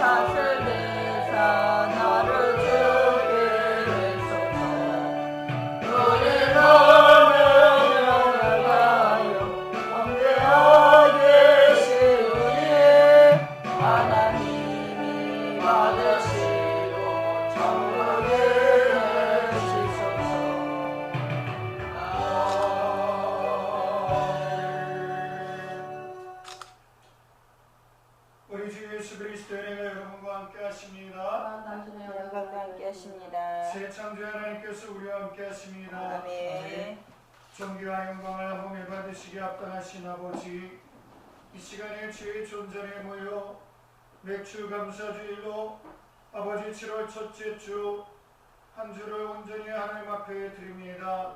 낯을 내사 나를 주게 하소서. 우리 너를 나가요 함께하게 세우니 하나님이 받으시고 천국에 내시소서. 우리 주 예수 그리스도의 은혜가 여러분과 함께 하십니다. 당신의 영광과 함께 하십니다. 새 창조 하나님께서 우리와 함께 하십니다. 아멘. 존귀와 영광을 함께 받으시기 합당하신 아버지, 이 시간에 주의 존전에 모여 맥주 감사주일로 아버지 7월 첫째 주 한 주를 온전히 하나님 앞에 드립니다.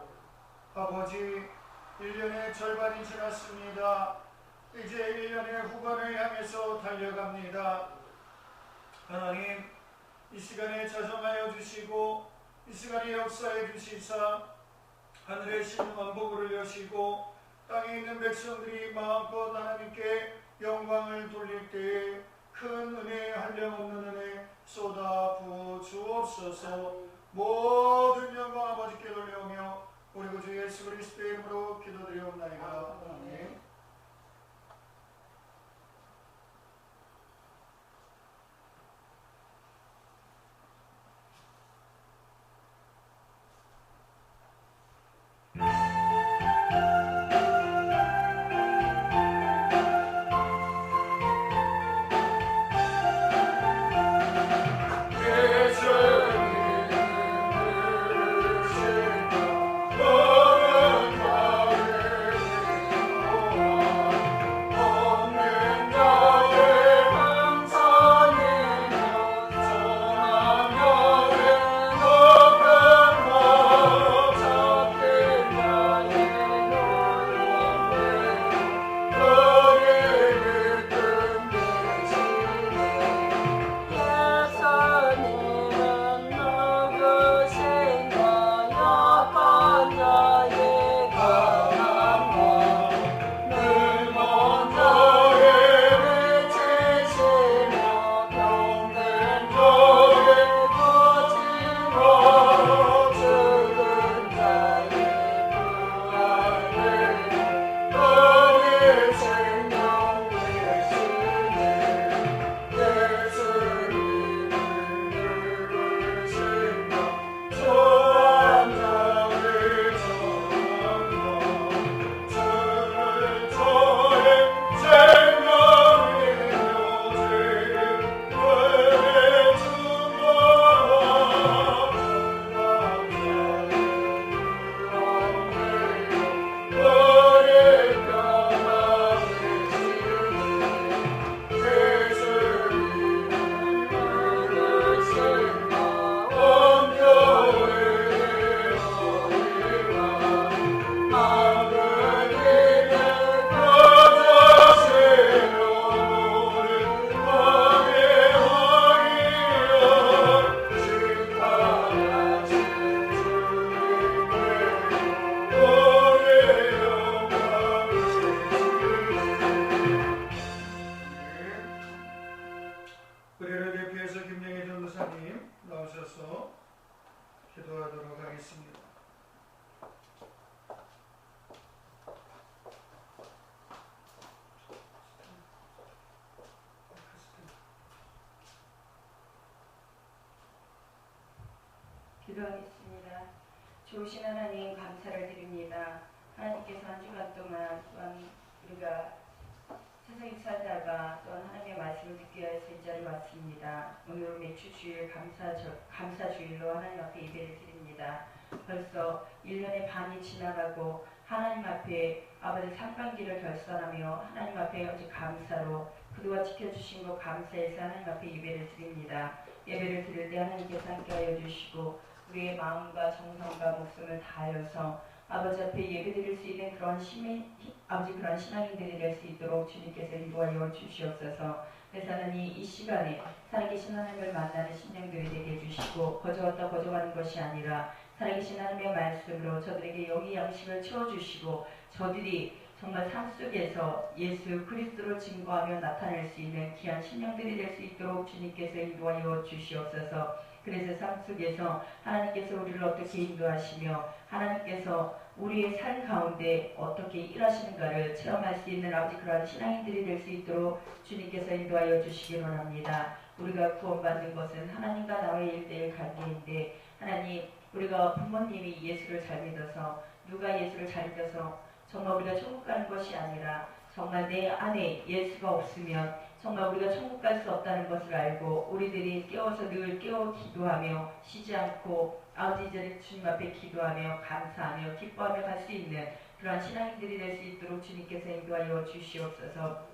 아버지, 1년의 절반이 지났습니다. 이제 1년의 후반을 향해서 달려갑니다. 하나님, 이 시간에 자정하여 주시고 이 시간에 역사해 주시사 하늘의 신 왕복을 여시고 땅에 있는 백성들이 마음껏 하나님께 영광을 돌릴 때에 큰 은혜, 한량없는 은혜 쏟아 부어 주옵소서. 모든 영광 아버지께 돌려오며 우리 구주 예수 그리스도의 이름으로 기도드리옵나이다. 아멘. 우리를 대표해서 김영희 전도사님 나오셔서 기도하도록 하겠습니다. 기도하겠습니다. 좋으신 하나님 감사를 드립니다. 하나님께서 한 주간 동안 또한 우리가 세상에 살다가 또한 하나님의 말씀을 듣기 위해서 이 자리에 왔습니다. 오늘 매주 주일 감사주일로 하나님 앞에 예배를 드립니다. 벌써 1년의 반이 지나가고 하나님 앞에 아버지 상반기를 결산하며 하나님 앞에 어제 감사로 그동안 지켜주신 것 감사해서 하나님 앞에 예배를 드립니다. 예배를 드릴 때 하나님께서 함께하여 주시고 우리의 마음과 정성과 목숨을 다하여서 아버지 앞에 예배드릴 수 있는 그런 아버지 그런 신앙인들이 될 수 있도록 주님께서 인도하여 주시옵소서. 그래서 하나님 이 시간에 살아계신 하나님을 만나는 심령들이 되게 해주시고 거저왔다 거저가는 것이 아니라 살아계신 하나님의 말씀으로 저들에게 영의 양식을 채워주시고 저들이 정말 삶 속에서 예수 그리스도를 증거하며 나타낼 수 있는 귀한 신령들이 될 수 있도록 주님께서 인도하여 주시옵소서. 그래서 삶 속에서 하나님께서 우리를 어떻게 인도하시며 하나님께서 우리의 삶 가운데 어떻게 일하시는가를 체험할 수 있는 아버지 그러한 신앙인들이 될 수 있도록 주님께서 인도하여 주시기 원합니다. 우리가 구원받는 것은 하나님과 나의 1대1 관계인데 하나님 우리가 부모님이 예수를 잘 믿어서 누가 예수를 잘 믿어서 정말 우리가 천국 가는 것이 아니라 정말 내 안에 예수가 없으면 정말 우리가 천국 갈 수 없다는 것을 알고 우리들이 깨워서 늘 깨워 기도하며 쉬지 않고 아버지 이전에 주님 앞에 기도하며 감사하며 기뻐하며 갈 수 있는 그러한 신앙인들이 될 수 있도록 주님께서 인도하여 주시옵소서.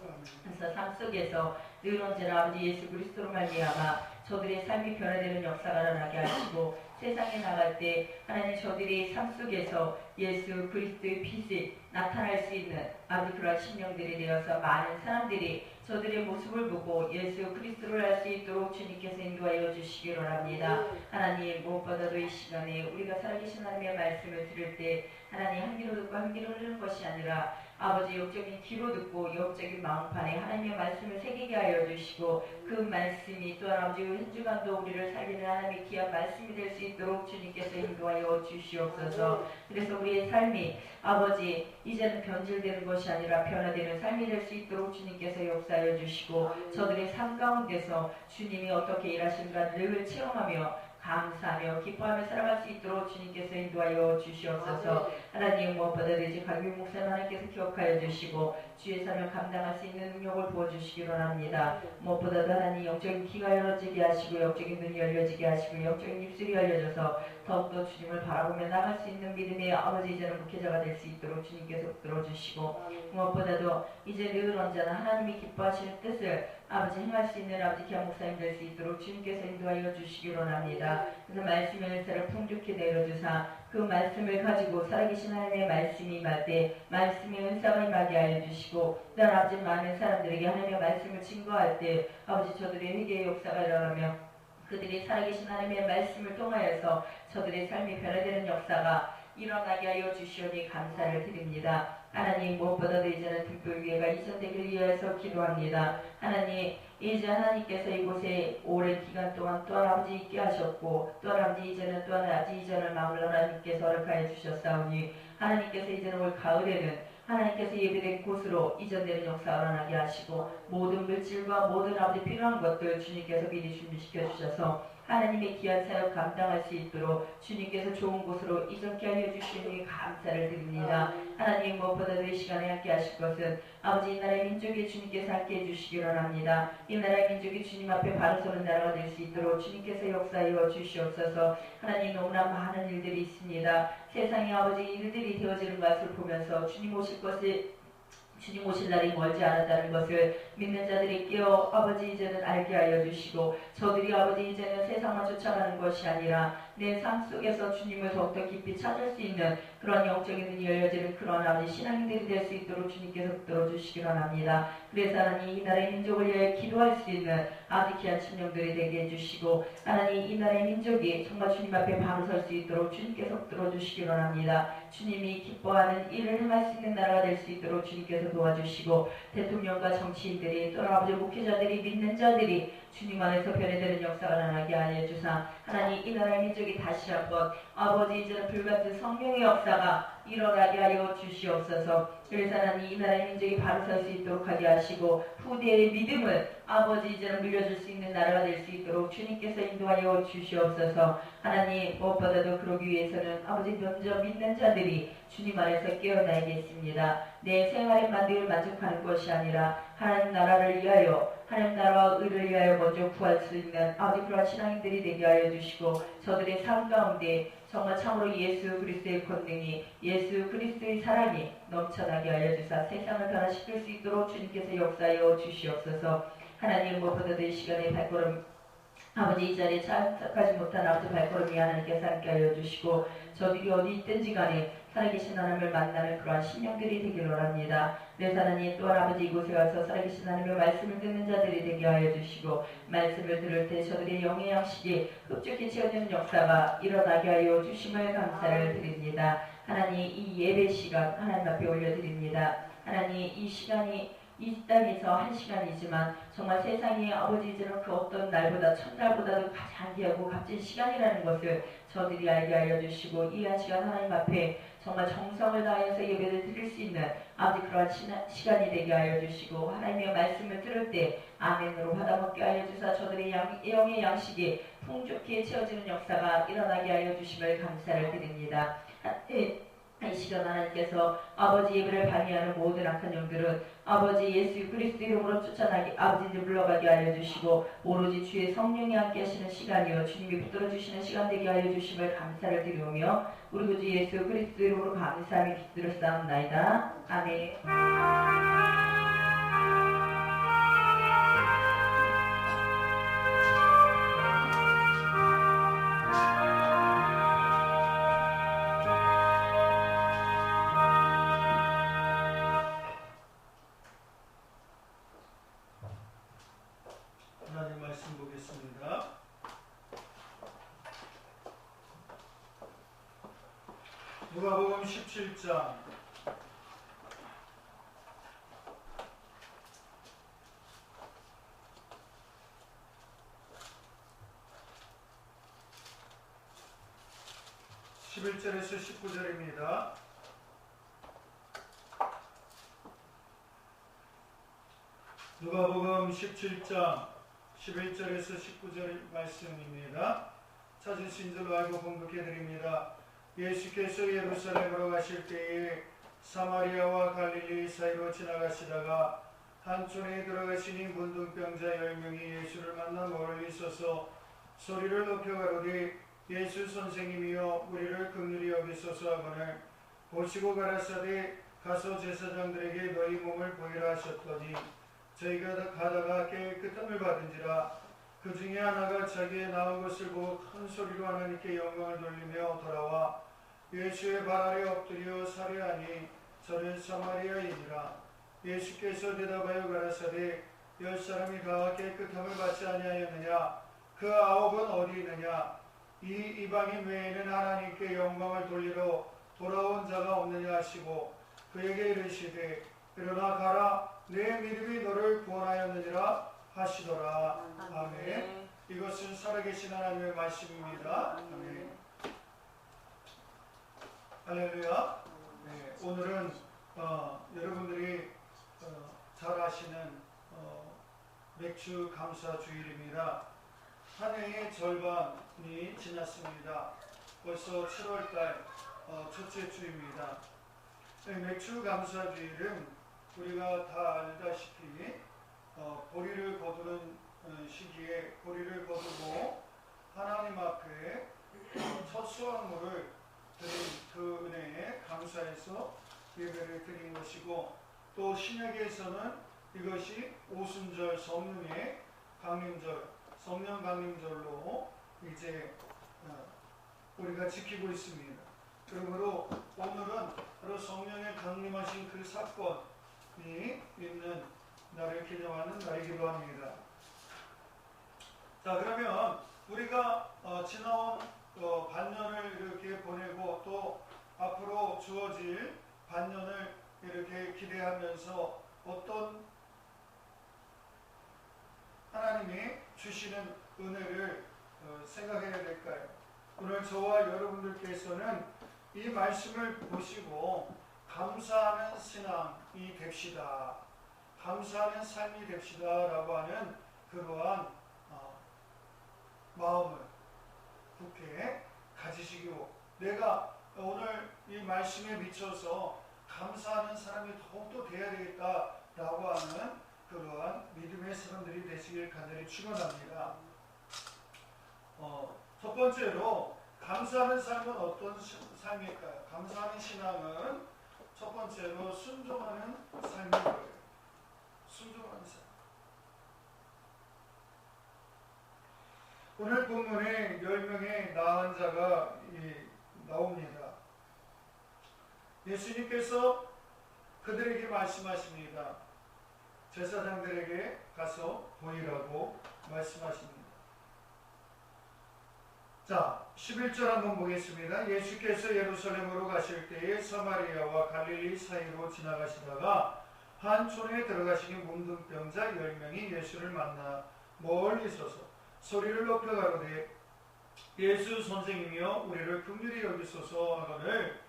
그래서 삶 속에서 늘 언제나 아버지 예수 그리스도로 말미암아 저들의 삶이 변화되는 역사가 일어나게 하시고 세상에 나갈 때 하나님 저들이 삶 속에서 예수 그리스도의 빛이 나타날 수 있는 아버지 그러한 심령들이 되어서 많은 사람들이 저들의 모습을 보고 예수 그리스도를 알 수 있도록 주님께서 인도하여 주시기 원합니다. 하나님 무엇보다도 이 시간에 우리가 살아계신 하나님의 말씀을 들을 때 하나님 한 귀로 듣고 한 귀로 흐르는 것이 아니라 아버지 영적인 귀로 듣고 영적인 마음판에 하나님의 말씀을 새기게 하여 주시고 그 말씀이 또한 아버지 한 주간도 우리를 살리는 하나님의 귀한 말씀이 될 수 있도록 주님께서 인도하여 주시옵소서. 그래서 우리의 삶이 아버지 이제는 변질되는 것이 아니라 변화되는 삶이 될 수 있도록 주님께서 역사하여 주시고 저들의 삶 가운데서 주님이 어떻게 일하시는가 늘 체험하며 감사하며 기뻐하며 살아갈 수 있도록 주님께서 인도하여 주시옵소서. 하나님 무엇보다 되지 강규 목사님 하나님께서 기억하여 주시고 주의 삶을 감당할 수 있는 능력을 부어주시기 원합니다. 무엇보다도 하나님 영적인 귀가 열어지게 하시고 영적인 눈이 열려지게 하시고 영적인 입술이 열려져서 더욱더 주님을 바라보며 나갈 수 있는 믿음의 아버지 이제는 목회자가 될 수 있도록 주님께서 붙들어주시고 무엇보다도 이제 늘 언제나 하나님이 기뻐하시는 뜻을 아버지 행할 수 있는 아버지 귀한 목사님 될 수 있도록 주님께서 인도하여 주시기 원합니다. 그래서 말씀의 은사를 풍족히 내려주사 그 말씀을 가지고 살아계신 하나님의 말씀이 임할 때 말씀의 은사가 임하게 하여 주시고 또한 아버지 많은 사람들에게 하나님의 말씀을 증거할 때 아버지 저들의 회개의 역사가 일어나며 그들이 살아계신 하나님의 말씀을 통하여서 저들의 삶이 변화되는 역사가 일어나게 하여 주시오니 감사를 드립니다. 하나님 무엇보다도 이제는 등불교회가 이전되길 위해서 기도합니다. 하나님 이제 하나님께서 이곳에 오랜 기간 동안 또한 아버지 있게 하셨고 또한 아버지 이제는 또한 아버지 이전을 마음을 하나님께서 허락하여 주셨사오니 하나님께서 이제는 올 가을에는 하나님께서 예배된 곳으로 이전되는 역사가 일어나게 하시고 모든 물질과 모든 아버지 필요한 것들 주님께서 미리 준비시켜 주셔서 하나님의 귀한 사역 감당할 수 있도록 주님께서 좋은 곳으로 이전케 하여 주시니 감사를 드립니다. 하나님 무엇보다도 이 시간에 함께 하실 것은 아버지 이 나라의 민족이 주님께서 함께 해주시기 원합니다. 이 나라의 민족이 주님 앞에 바로 서는 나라가 될 수 있도록 주님께서 역사하여 주시옵소서. 하나님 너무나 많은 일들이 있습니다. 세상에 아버지 일들이 되어지는 것을 보면서 주님 오실 것이 주님 오실 날이 멀지 않았다는 것을 믿는 자들이 깨어 아버지 이제는 알게 하여 주시고 저들이 아버지 이제는 세상을 쫓아가는 것이 아니라 내 삶 속에서 주님을 더욱더 깊이 찾을 수 있는 그런 영적인 눈이 열려지는 그런 아버지 신앙인들이 될 수 있도록 주님께서 붙들어 주시기 원합니다. 그래서 하나님 이 나라의 민족을 위해 기도할 수 있는 아버지 귀한 심령들이 되게 해주시고 하나님 이 나라의 민족이 정말 주님 앞에 바로 설 수 있도록 주님께서 붙들어 주시기 원합니다. 주님이 기뻐하는 일을 행할 수 있는 나라가 될 수 있도록 주님께서 도와주시고 대통령과 정치인들이 또는 아버지 목회자들이 믿는 자들이 주님 안에서 변해되는 역사가 일어나게 하여 주사 하나님 이 나라의 민족이 다시 한번 아버지 이제는 불같은 성령의 역사가 일어나게 하여 주시옵소서. 그래서 하나님 이 나라의 민족이 바로 설 수 있도록 하게 하시고 후대의 믿음을 아버지 이제는 물려줄 수 있는 나라가 될 수 있도록 주님께서 인도하여 주시옵소서. 하나님 무엇보다도 그러기 위해서는 아버지 먼저 믿는 자들이 주님 안에서 깨어나야겠습니다. 내 생활의 만족을 만족하는 것이 아니라 하나님 나라를 위하여 하나님 나라와 의를 위하여 먼저 구할 수 있는 아버지 그러한 신앙인들이 되게 하여 주시고 저들의 삶 가운데 정말 참으로 예수 그리스도의 권능이 예수 그리스도의 사랑이 넘쳐나게 하여 주사 세상을 변화시킬 수 있도록 주님께서 역사하여 주시옵소서. 하나님 무엇보다도 이 시간에 발걸음 아버지 이 자리에 착하지 못한 아버지 발걸음이 하나님께서 함께 하여 주시고 저들이 어디 있든지 간에 살아계신 하나님을 만나는 그러한 심령들이 되기를 원합니다. 그래서 하나님 또한 아버지 이곳에 와서 살아계신 하나님의 말씀을 듣는 자들이 되게 하여 주시고 말씀을 들을 때 저들의 영의 양식이 흡족히 채워지는 역사가 일어나게 하여 주심을 감사를 드립니다. 하나님 이 예배 시간 하나님 앞에 올려드립니다. 하나님 이 시간이 이 땅에서 한 시간이지만 정말 세상에 아버지 이제는 그 어떤 날보다 첫날보다도 가장 귀하고 값진 시간이라는 것을 저들이 알게 알려주시고 이 한 시간 하나님 앞에 정말 정성을 다해서 예배를 드릴 수 있는 아버지 그러한 시간이 되게 알려주시고 하나님의 말씀을 들을 때 아멘으로 받아먹게 알려주사 저들의 영의 양식이 풍족히 채워지는 역사가 일어나게 알려주심을 감사를 드립니다. 이 시간 하나님께서 아버지 예배를 방해하는 모든 악한 영들은 아버지 예수 그리스도 이름으로 쫓아나게 아버지를 물러가게 알려주시고 오로지 주의 성령이 함께 하시는 시간이요 주님이 붙들어 주시는 시간 되게 알려주심을 감사를 드리오며 우리 구주 예수 그리스도 이름으로 감사하며 기도드렸사옵나이다. 아멘. 하나님 말씀 보겠습니다. 누가복음 17장 11절에서 19절입니다. 누가복음 17장 11절에서 19절 말씀입니다. 찾으신 줄 알고 공독해 드립니다. 예수께서 예루살렘으로 가실 때에 사마리아와 갈릴리 사이로 지나가시다가 한촌에 들어가시니 문둥병자 10명이 예수를 만나 멀리 서서 소리를 높여 가로되 예수 선생님이여 우리를 긍휼히 여기소서 하거늘 보시고 가라사대 가서 제사장들에게 너희 몸을 보이라 하셨더니 저희가 가다가 깨끗함을 받은지라. 그 중에 하나가 자기의 나은 것을 보고 큰 소리로 하나님께 영광을 돌리며 돌아와 예수의 발 아래 엎드려 살해하니 저는 사마리아인이라. 예수께서 대답하여 가라사대 10사람이 다 깨끗함을 받지 아니하였느냐? 그 9은 어디 있느냐? 이 이방인 외에는 하나님께 영광을 돌리러 돌아온 자가 없느냐 하시고 그에게 이르시되 일어나 가라 내 믿음이 너를 구원하였느니라 하시더라. 아멘. 이것은 살아계신 하나님의 말씀입니다. 아멘. 할렐루야. 네, 오늘은 여러분들이 잘 아시는 맥주 감사 주일입니다. 한 해의 절반이 지났습니다. 벌써 7월달 첫째 주입니다. 네, 맥주 감사 주일은 우리가 다 알다시피 보리를 거두는 시기에 보리를 거두고 하나님 앞에 첫 수확물을 드린 그 은혜에 감사해서 예배를 드린 것이고 또 신약에서는 이것이 오순절 성령의 강림절 성령 강림절로 이제 우리가 지키고 있습니다. 그러므로 오늘은 바로 성령의 강림하신 그 사건이 있는 날을 기념하는 날이기도 합니다. 자, 그러면 우리가 지나온 반년을 이렇게 보내고 또 앞으로 주어질 반년을 이렇게 기대하면서 어떤 하나님이 주시는 은혜를 생각해야 될까요? 오늘 저와 여러분들께서는 이 말씀을 보시고 감사하는 신앙이 됩시다. 감사하는 삶이 됩시다 라고 하는 그러한 마음을 굳게 가지시기로 내가 오늘 이 말씀에 미쳐서 감사하는 사람이 더욱더 돼야 되겠다 라고 하는 그러한 믿음의 사람들이 되시길 간절히 축원합니다. 첫 번째로 감사하는 삶은 어떤 삶일까요? 감사하는 신앙은 첫 번째로 순종하는 삶인 거예요. 순종하는 삶. 오늘 본문에 10명의 나은 자가 나옵니다. 예수님께서 그들에게 말씀하십니다. 제사장들에게 가서 보이라고 말씀하십니다. 자, 11절 한번 보겠습니다. 예수께서 예루살렘으로 가실 때에 사마리아와 갈릴리 사이로 지나가시다가 한 촌에 들어가시니 문둥병자 10명이 예수를 만나 멀리 서서 소리를 높여 가로되 예수 선생이며 우리를 긍휼히 여기소서 하거늘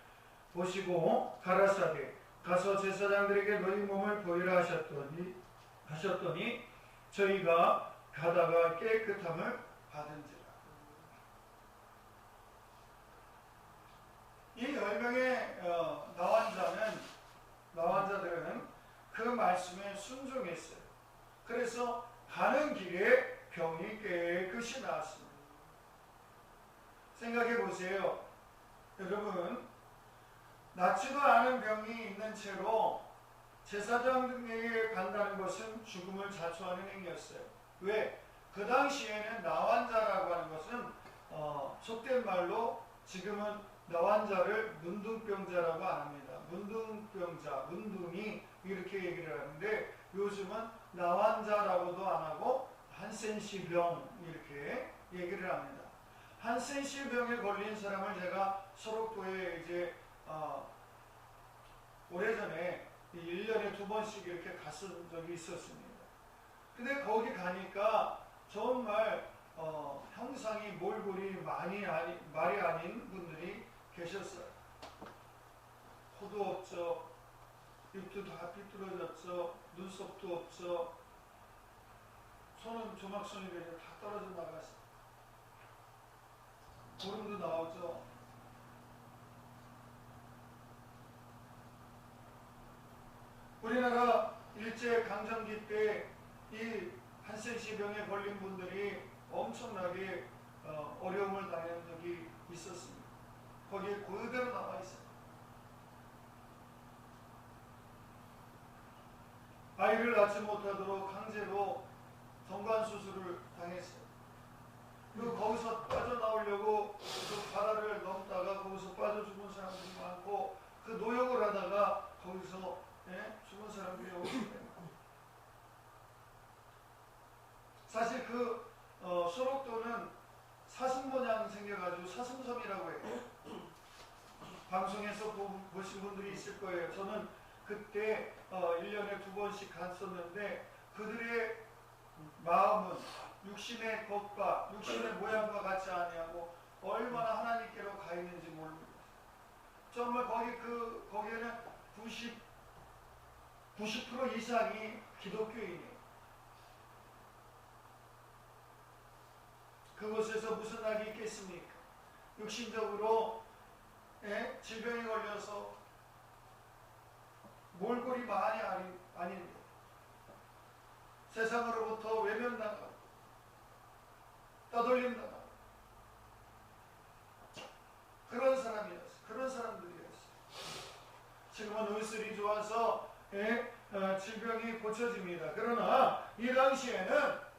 보시고 가라사대 가서 제사장들에게 너희 몸을 보이라 하셨더니 저희가 가다가 깨끗함을 받은지라. 이 10명의 나환자들은 그 말씀에 순종했어요. 그래서 가는 길에 병이 깨끗이 나았습니다. 생각해 보세요. 여러분, 낫지도 않은 병이 있는 채로 제사장에게 간다는 것은 죽음을 자초하는 행위였어요. 왜? 그 당시에는 나환자라고 하는 것은 속된 말로 지금은 나환자를 문둥병자라고 안 합니다. 문둥병자, 문둥이 이렇게 얘기를 하는데 요즘은 나환자라고도 안 하고 한센시병 이렇게 얘기를 합니다. 한센시병에 걸린 사람을 제가 소록도에 이제 오래전에 1년에 2번씩 이렇게 갔던 적이 있었습니다. 근데 거기 가니까 정말 형상이 몰골이 말이 아닌 분들이 계셨어요. 코도 없죠. 입도 다 삐뚤어졌죠. 눈썹도 없죠. 손은 조막손이 되죠. 다 떨어져 나갔어요. 고름도 나오죠. 우리나라 일제강점기 때 이 한센시병에 걸린 분들이 엄청나게 어려움을 당한 적이 있었습니다. 거기에 그대로 나와 있어요. 아이를 낳지 못하도록 강제로 정관수술을 당했어요. 그리고 거기서 빠져나오려고 그 바다를 넘다가 거기서 빠져 죽은 사람들이 많고 그 노역을 하다가 거기서 죽은 사람들이 오게 됩니다. 사실 그 소록도는 사슴 모양 생겨가지고 사슴섬이라고 해요. 방송에서 보신 분들이 있을 거예요. 저는 그때 1년에 2번씩 갔었는데 그들의 마음은 육신의 것과 육신의 모양과 같지 아니하고 얼마나 하나님께로 가 있는지 모릅니다. 정말 거기에는 90% 이상이 기독교인이에요. 그곳에서 무슨 낙이 있겠습니까? 육신적으로 질병에 걸려서 몰골이 많이 아닙니다. 세상으로부터 외면당하고 떠돌림당하고 그런 사람이었어요. 그런 사람들이었어요. 지금은 의술이 좋아서 질병이 고쳐집니다. 그러나 이 당시에는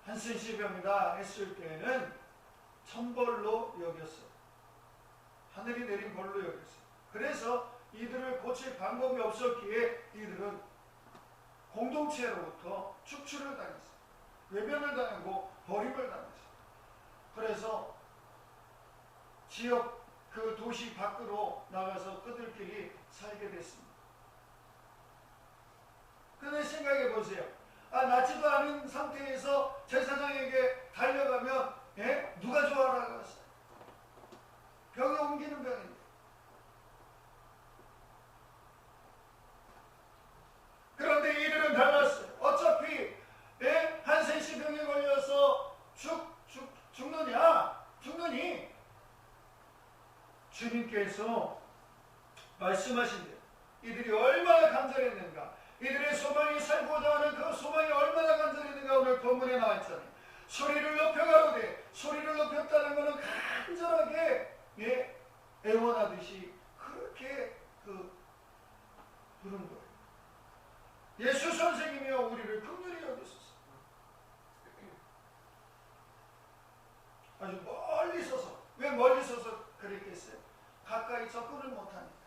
한센시병이다 했을 때는 천벌로 여겼어요. 하늘이 내린 벌로 여겼어요. 그래서 이들을 고칠 방법이 없었기에 이들은 공동체로부터 축출을 당했어요. 외면을 당하고 버림을 당했어요. 그래서 지역 그 도시 밖으로 나가서 그들끼리 살게 됐습니다. 근데 생각해 보세요. 낫지도 않은 상태에서 제사장에게 달려가면 누가 좋아하라고 했어요? 병이 옮기는 병인데. 그런데 이들은 달랐어요. 어차피 한센시병에 걸려서 죽느니 주님께서 말씀하신대요. 이들이 얼마나 간절했는가. 이들의 소망이 살고자 하는 그 소망이 얼마나 간절했는가 오늘 본문에 나와 있잖아요. 소리를 높여 가로되, 소리를 높였다는 것은 간절하게 애원하듯이 그렇게 부른 거예요. 예수 선생님이여 우리를 긍휼히 여기소서. 아주 멀리 서서. 왜 멀리 서서 그랬겠어요? 가까이 접근을 못하니까.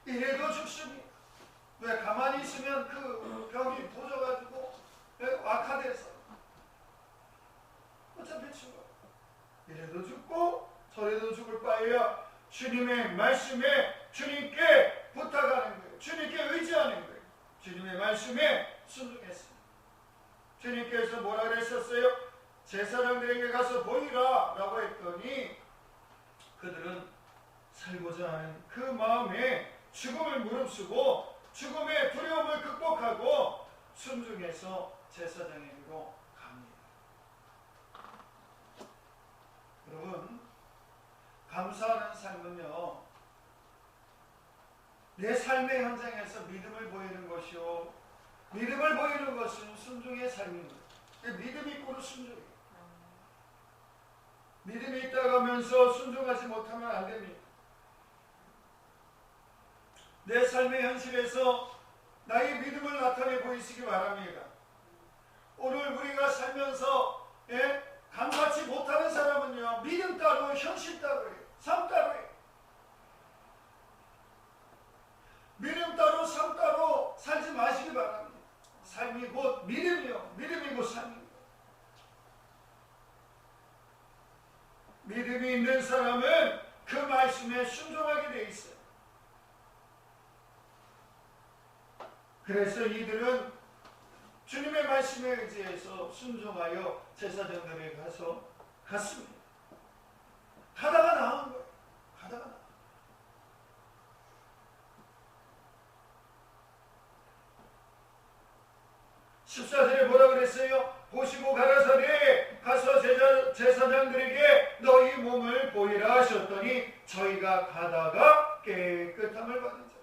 이래도 죽습니다. 왜 가만히 있으면 그 벽이 부서가지고 악화돼서 어차피 죽어. 이래도 죽고 저래도 죽을 바에야 주님의 말씀에 주님께 부탁하는 거예요. 주님께 의지하는 거예요. 주님의 말씀에 순종했습니다. 주님께서 뭐라 그랬었어요? 제사장들에게 가서 보이라 라고 했더니 그들은 살고자 하는 그 마음에 죽음을 무릅쓰고 죽음의 두려움을 극복하고 순종해서 제사장에게로 갑니다. 여러분, 감사하는 삶은요, 내 삶의 현장에서 믿음을 보이는 것이요, 믿음을 보이는 것은 순종의 삶입니다. 믿음이 있고는 순종이에요. 믿음이 있다고 하면서 순종하지 못하면 안 됩니다. 내 삶의 현실에서 나의 믿음을 나타내 보이시기 바랍니다. 오늘 우리가 살면서 감사치 못하는 사람은요, 믿음 따로 현실 따로예요. 삶 따로예요. 믿음 따로 삶 따로 살지 마시기 바랍니다. 삶이 곧 믿음이요, 믿음이 곧 삶입니다. 믿음이 있는 사람은 그 말씀에 순종하게 돼 있어요. 그래서 이들은 주님의 말씀에 의지해서 순종하여 제사장들에게 가서 갔습니다. 가다가 나온 거예요. 가다가 나온 거예요. 14절에 뭐라 그랬어요? 보시고 가라사대 가서 제사장들에게 너희 몸을 보이라 하셨더니 저희가 가다가 깨끗함을 받은 자.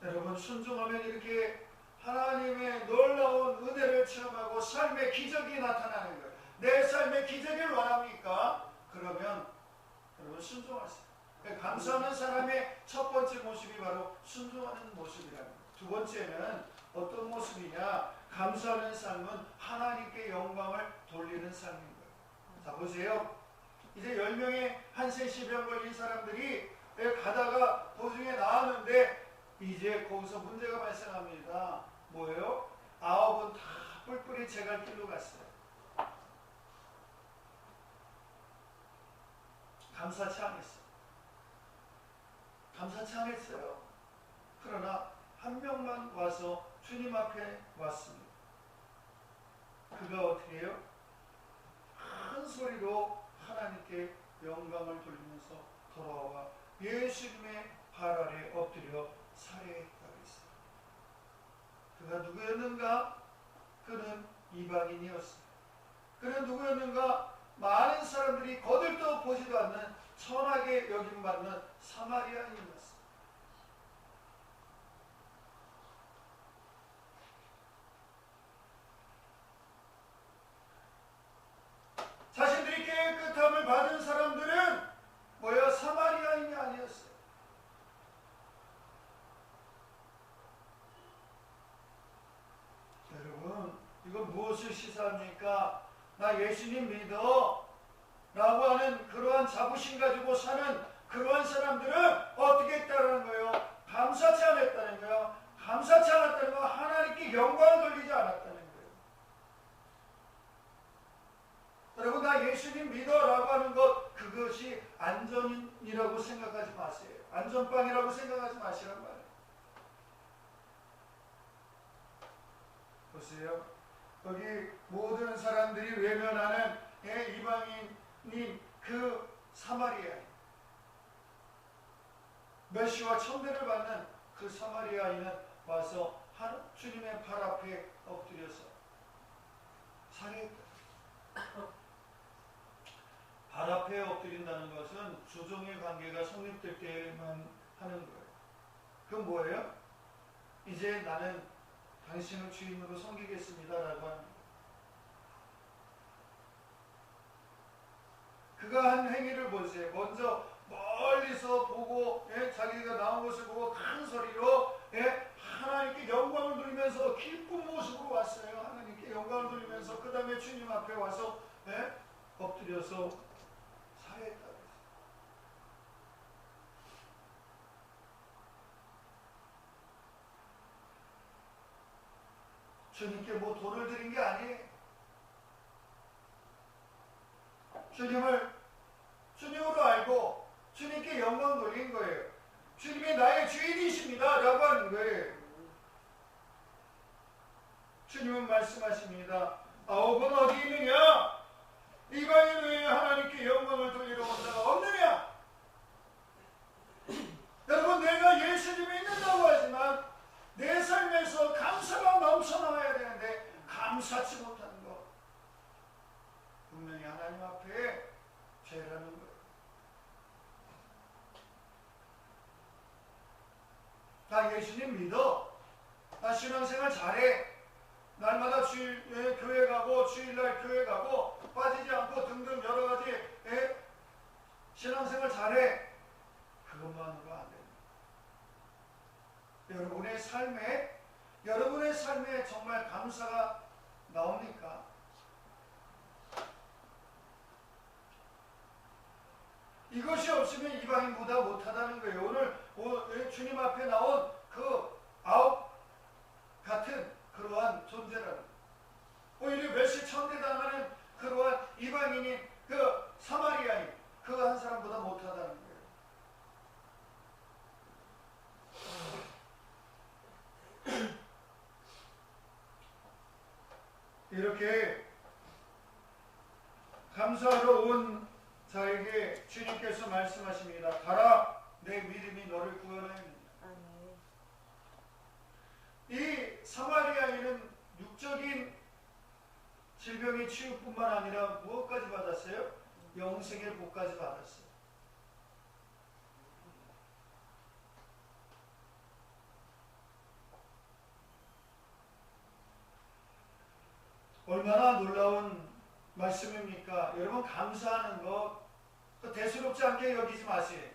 여러분, 순종하면 이렇게 하나님의 놀라운 은혜를 체험하고 삶의 기적이 나타나는 거예요. 내 삶의 기적을 원합니까? 그러면 여러분 순종하세요. 감사하는 사람의 첫 번째 모습이 바로 순종하는 모습이랍니다. 두 번째는 어떤 모습이냐? 감사하는 삶은 하나님께 영광을 돌리는 삶인 거예요. 자, 보세요. 이제 10명의 한센시병 걸린 사람들이 가다가 도중에 나왔는데 이제 거기서 문제가 발생합니다. 뭐예요? 9은 다 뿔뿔이 제갈길로 갔어요. 감사치 않았어요. 감사치 않았어요. 그러나 한 명만 와서 주님 앞에 왔습니다. 그가 어떻게 해요? 큰 소리로 하나님께 영광을 돌리면서 돌아와 예수님의 발 아래 엎드려 살해했다고 했어요. 그가 누구였는가? 그는 이방인이었어요. 그는 누구였는가? 많은 사람들이 거들떠 보지도 않는 천하게 여김받는 사마리아인이었어요. 자신들이 깨끗함을 받은 사람들은 뭐야? 사마리아인이 아니었어요. 여러분, 이거 무엇을 시사합니까? 나 예수님 믿어 라고 하는 그러한 자부심 가지고 사는 그러한 사람들은 어떻게 했다는 거예요? 감사치 않았다는 거예요. 감사치 않았다는 건 하나님께 영광을 돌리지 않았다는 거예요. 여러분, 나 예수님 믿어 라고 하는 것, 그것이 안전이라고 생각하지 마세요. 안전빵이라고 생각하지 마시란 말이에요. 보세요. 거기 모든 사람들이 외면하는 이방인인 그 사마리아인, 메시와 천대를 받는 그 사마리아인은 와서 주님의 발 앞에 엎드려서 살해했다. 발 앞에 엎드린다는 것은 조종의 관계가 성립될 때만 하는 거예요. 그건 뭐예요? 이제 나는 당신을 주인으로 섬기겠습니다 라고 하는 거예요. 그가 한 행위를 보세요. 먼저 멀리서 보고 자기가 나온 것을 보고 큰 소리로 하나님께 영광을 돌리면서 기쁜 모습으로 왔어요. 하나님께 영광을 돌리면서 그 다음에 주님 앞에 와서 엎드려서 살해했다고 했어요. 주님께 뭐 돈을 드린 게 아니에요. 주님으로 알고 주님께 영광 돌린 거예요. 주님이 나의 주인이십니다 라고 하는 거예요. 주님은 말씀하십니다. 아홉은 어디 있느냐? 이방인 외에 하나님께 영광을 돌리러 온 자가 없느냐? 여러분, 내가 예수님이 있는다고 하지만 내 삶에서 감사가 넘쳐나와야 되는데 감사치 못하는 것, 분명히 하나님 앞에 죄라는 거예요. 나 예수님 믿어. 나 신앙생활 잘해. 날마다 교회 가고 주일날 교회 가고 빠지지 않고 등등 여러 가지 신앙생활 잘해. 그것만으로 안 됩니다. 여러분의 삶에 정말 감사가 나옵니까? 이것이 없으면 이방인보다 못하다는 거예요. 오늘 주님 앞에 나온 그 아홉 같은 그러한 존재라는, 오히려 멸시천대당하는 그러한 이방인인 그 사마리아인 그 한 사람보다 못하다는 거예요. 이렇게 감사하러 온 자에게 주님께서 말씀하십니다. 가라, 내 믿음이 너를 구원하였느니라. 이 사마리아인은 육적인 질병의 치유뿐만 아니라 무엇까지 받았어요? 영생의 복까지 받았어요. 얼마나 놀라운 말씀입니까? 여러분, 감사하는 것 대수롭지 않게 여기지 마세요.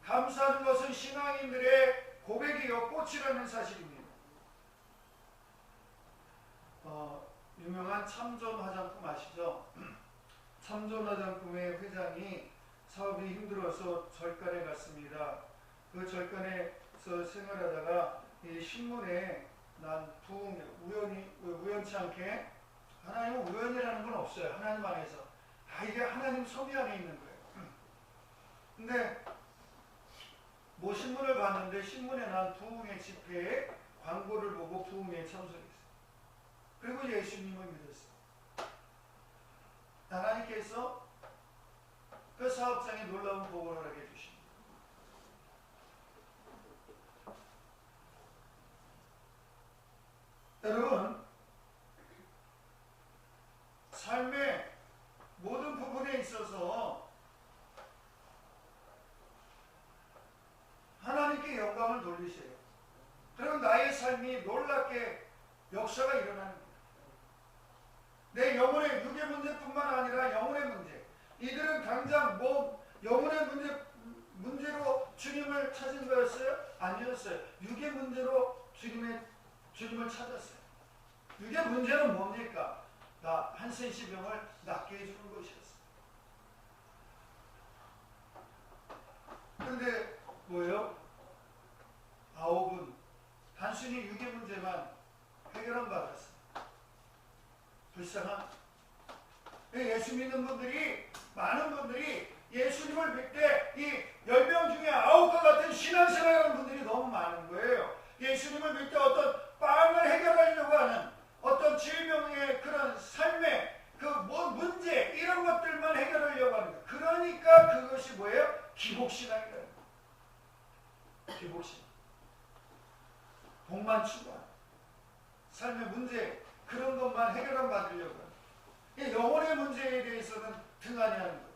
감사하는 것은 신앙인들의 고백이요 꽃이라는 사실입니다. 유명한 참존 화장품 아시죠? 참존 화장품의 회장이 사업이 힘들어서 절간에 갔습니다. 그 절간에서 생활하다가 이 신문에 난 부흥, 우연치 않게, 하나님은 우연이라는 건 없어요. 하나님 안에서. 이게 하나님 섭리 안에 있는 거예요. 근데 뭐 신문을 봤는데 신문에 난 부흥의 집회에 광고를 보고 부흥회에 참석했어요. 그리고 예수님을 믿었어요. 하나님께서 그 사업장에 놀라운 복을 허락해 주십니다. 여러분, 삶의 모든 부분에 있어서 하나님께 영광을 돌리세요. 그럼 나의 삶이 놀랍게 역사가 일어나는 거예요. 내 영혼의 육의 문제뿐만 아니라 영혼의 문제. 이들은 당장 영혼의 문제로 주님을 찾은 거였어요? 아니었어요. 육의 문제로 주님을 찾았어요. 육의 문제는 뭡니까? 나 한센시병을 낫게 해주는 것이었어요. 근데 뭐예요? 아홉은 단순히 육의 문제만 해결한 받았어요. 불쌍한 예수 믿는 분들이, 많은 분들이 예수님을 믿되 이 10명 중에 9과 같은 신앙생활하는 분들이 너무 많은 거예요. 예수님을 믿되 어떤 빵을 해결하려고 하는 어떤 질병의 그런 삶의 그 문제, 이런 것들만 해결하려고 하는 거예요. 그러니까 그것이 뭐예요? 기복신앙이라는 거예요. 기복신앙. 복만 추구하는 삶의 문제, 그런 것만 해결만 받으려고 하는, 영혼의 문제에 대해서는 등한히 하는 거예요.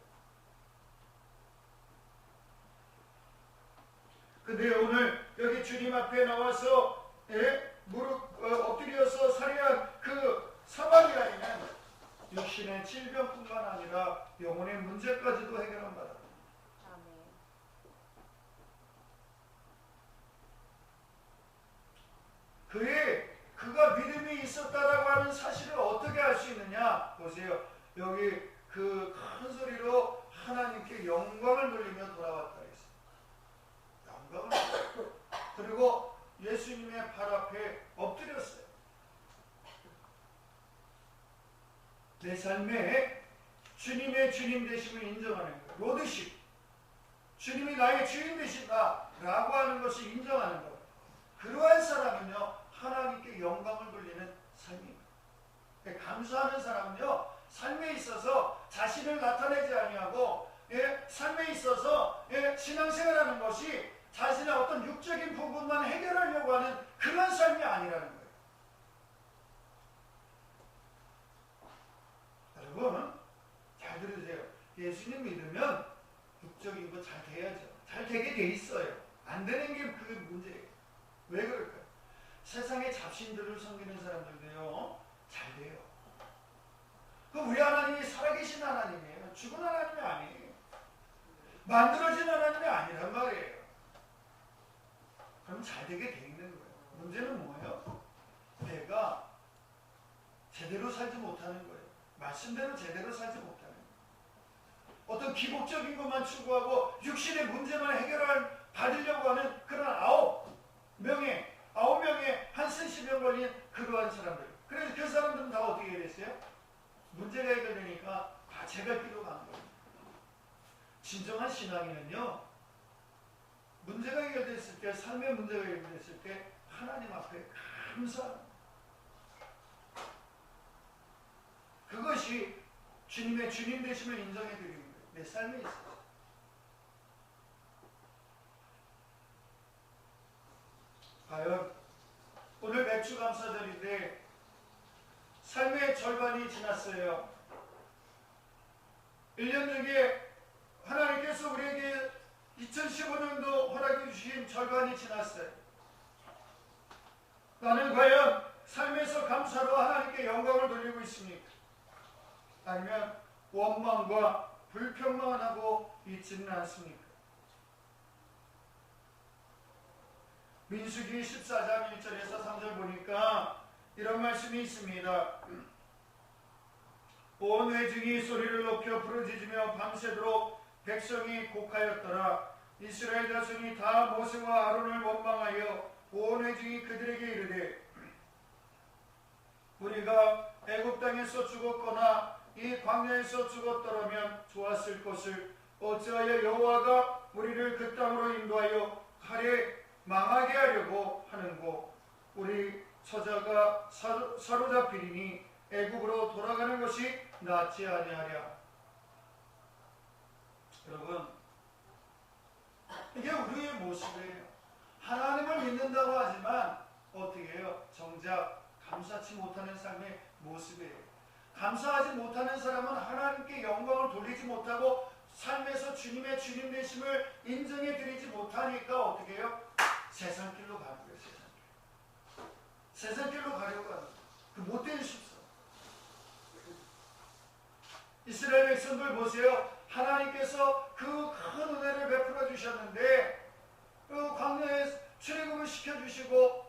근데 오늘 여기 주님 앞에 나와서 무릎 엎드려서 살해한 그 사마리아인은 육신의 질병뿐만 아니라 영혼의 문제까지도 해결한 바다. 그가 믿음이 있었다라고 하는 사실을 어떻게 알 수 있느냐? 보세요. 여기 그 큰 소리로 하나님께 영광을 돌리며 돌아왔다 했어요. 영광을. 그리고 예수님의 발 앞에 엎드렸어요. 내 삶에 주님의 주님 되심을 인정하는 거예요. 로드십. 주님이 나의 주인 되신다라고 하는 것을 인정하는 거예요. 그러한 사람은요, 하나님께 영광을 돌리는 삶입니다. 감사하는 사람은요, 삶에 있어서 자신을 나타내지 아니하고, 삶에 있어서 신앙생활하는 것이 자신의 어떤 육적인 부분만 해결하려고 하는 그런 삶이 아니라는 거예요. 여러분, 잘 들으세요. 예수님 믿으면 육적인 거 잘 돼야죠. 잘 되게 돼 있어요. 안 되는 게 그게 문제예요. 왜 그럴까요? 세상의 잡신들을 섬기는 사람들도요, 잘 돼요. 그 우리 하나님이 살아계신 하나님이에요. 죽은 하나님이 아니에요. 만들어진 하나님이 아니란 말이에요. 그럼 잘 되게 돼 있는 거예요. 문제는 뭐예요? 내가 제대로 살지 못하는 거예요. 말씀대로 제대로 살지 못하는 거예요. 어떤 기복적인 것만 추구하고 육신의 문제만 받으려고 하는 그런 9명의 한센시병 걸린 그러한 사람들. 그래서 그 사람들은 다 어떻게 됐어요? 문제가 해결되니까 다 제갈길로 간 거예요. 진정한 신앙이면요, 문제가 해결됐을 때, 삶의 문제가 해결됐을 때 하나님 앞에 감사합니다. 그것이 주님의 주님 되심을 인정해 드리는 거예요. 내 삶에 있어서. 과연 오늘 맥주감사절인데 삶의 절반이 지났어요. 1년 중에 하나님께서 우리에게 2015년도 허락해 주신 절반이 지났어요. 나는 과연 삶에서 감사로 하나님께 영광을 돌리고 있습니까? 아니면 원망과 불평만 하고 있지는 않습니까? 민수기 14장 1절에서 3절 보니까 이런 말씀이 있습니다. 온 회중이 소리를 높여 부르짖으며 밤새도록 백성이 곡하였더라. 이스라엘 자손이 다 모세와 아론을 원망하여 온 회중이 그들에게 이르되 우리가 애굽 땅에서 죽었거나 이 광야에서 죽었더라면 좋았을 것을 어찌하여 여호와가 우리를 그 땅으로 인도하여 칼에 망하게 하려고 하는고 우리 처자가 사로잡히리니 애굽으로 돌아가는 것이 낫지 아니하랴. 여러분, 이게 우리의 모습이에요. 하나님을 믿는다고 하지만 어떻게 해요? 정작 감사치 못하는 삶의 모습이에요. 감사하지 못하는 사람은 하나님께 영광을 돌리지 못하고 삶에서 주님의 주님 되심을 인정해 드리지 못하니까 어떻게 해요? 세상길로 가는 거예요. 세상길로 가려고 하는 거예요. 그 못된 십성. 이스라엘 백성들 보세요. 하나님께서 그 큰 은혜를 베풀어 주셨는데 그 광야에 출애굽을 시켜주시고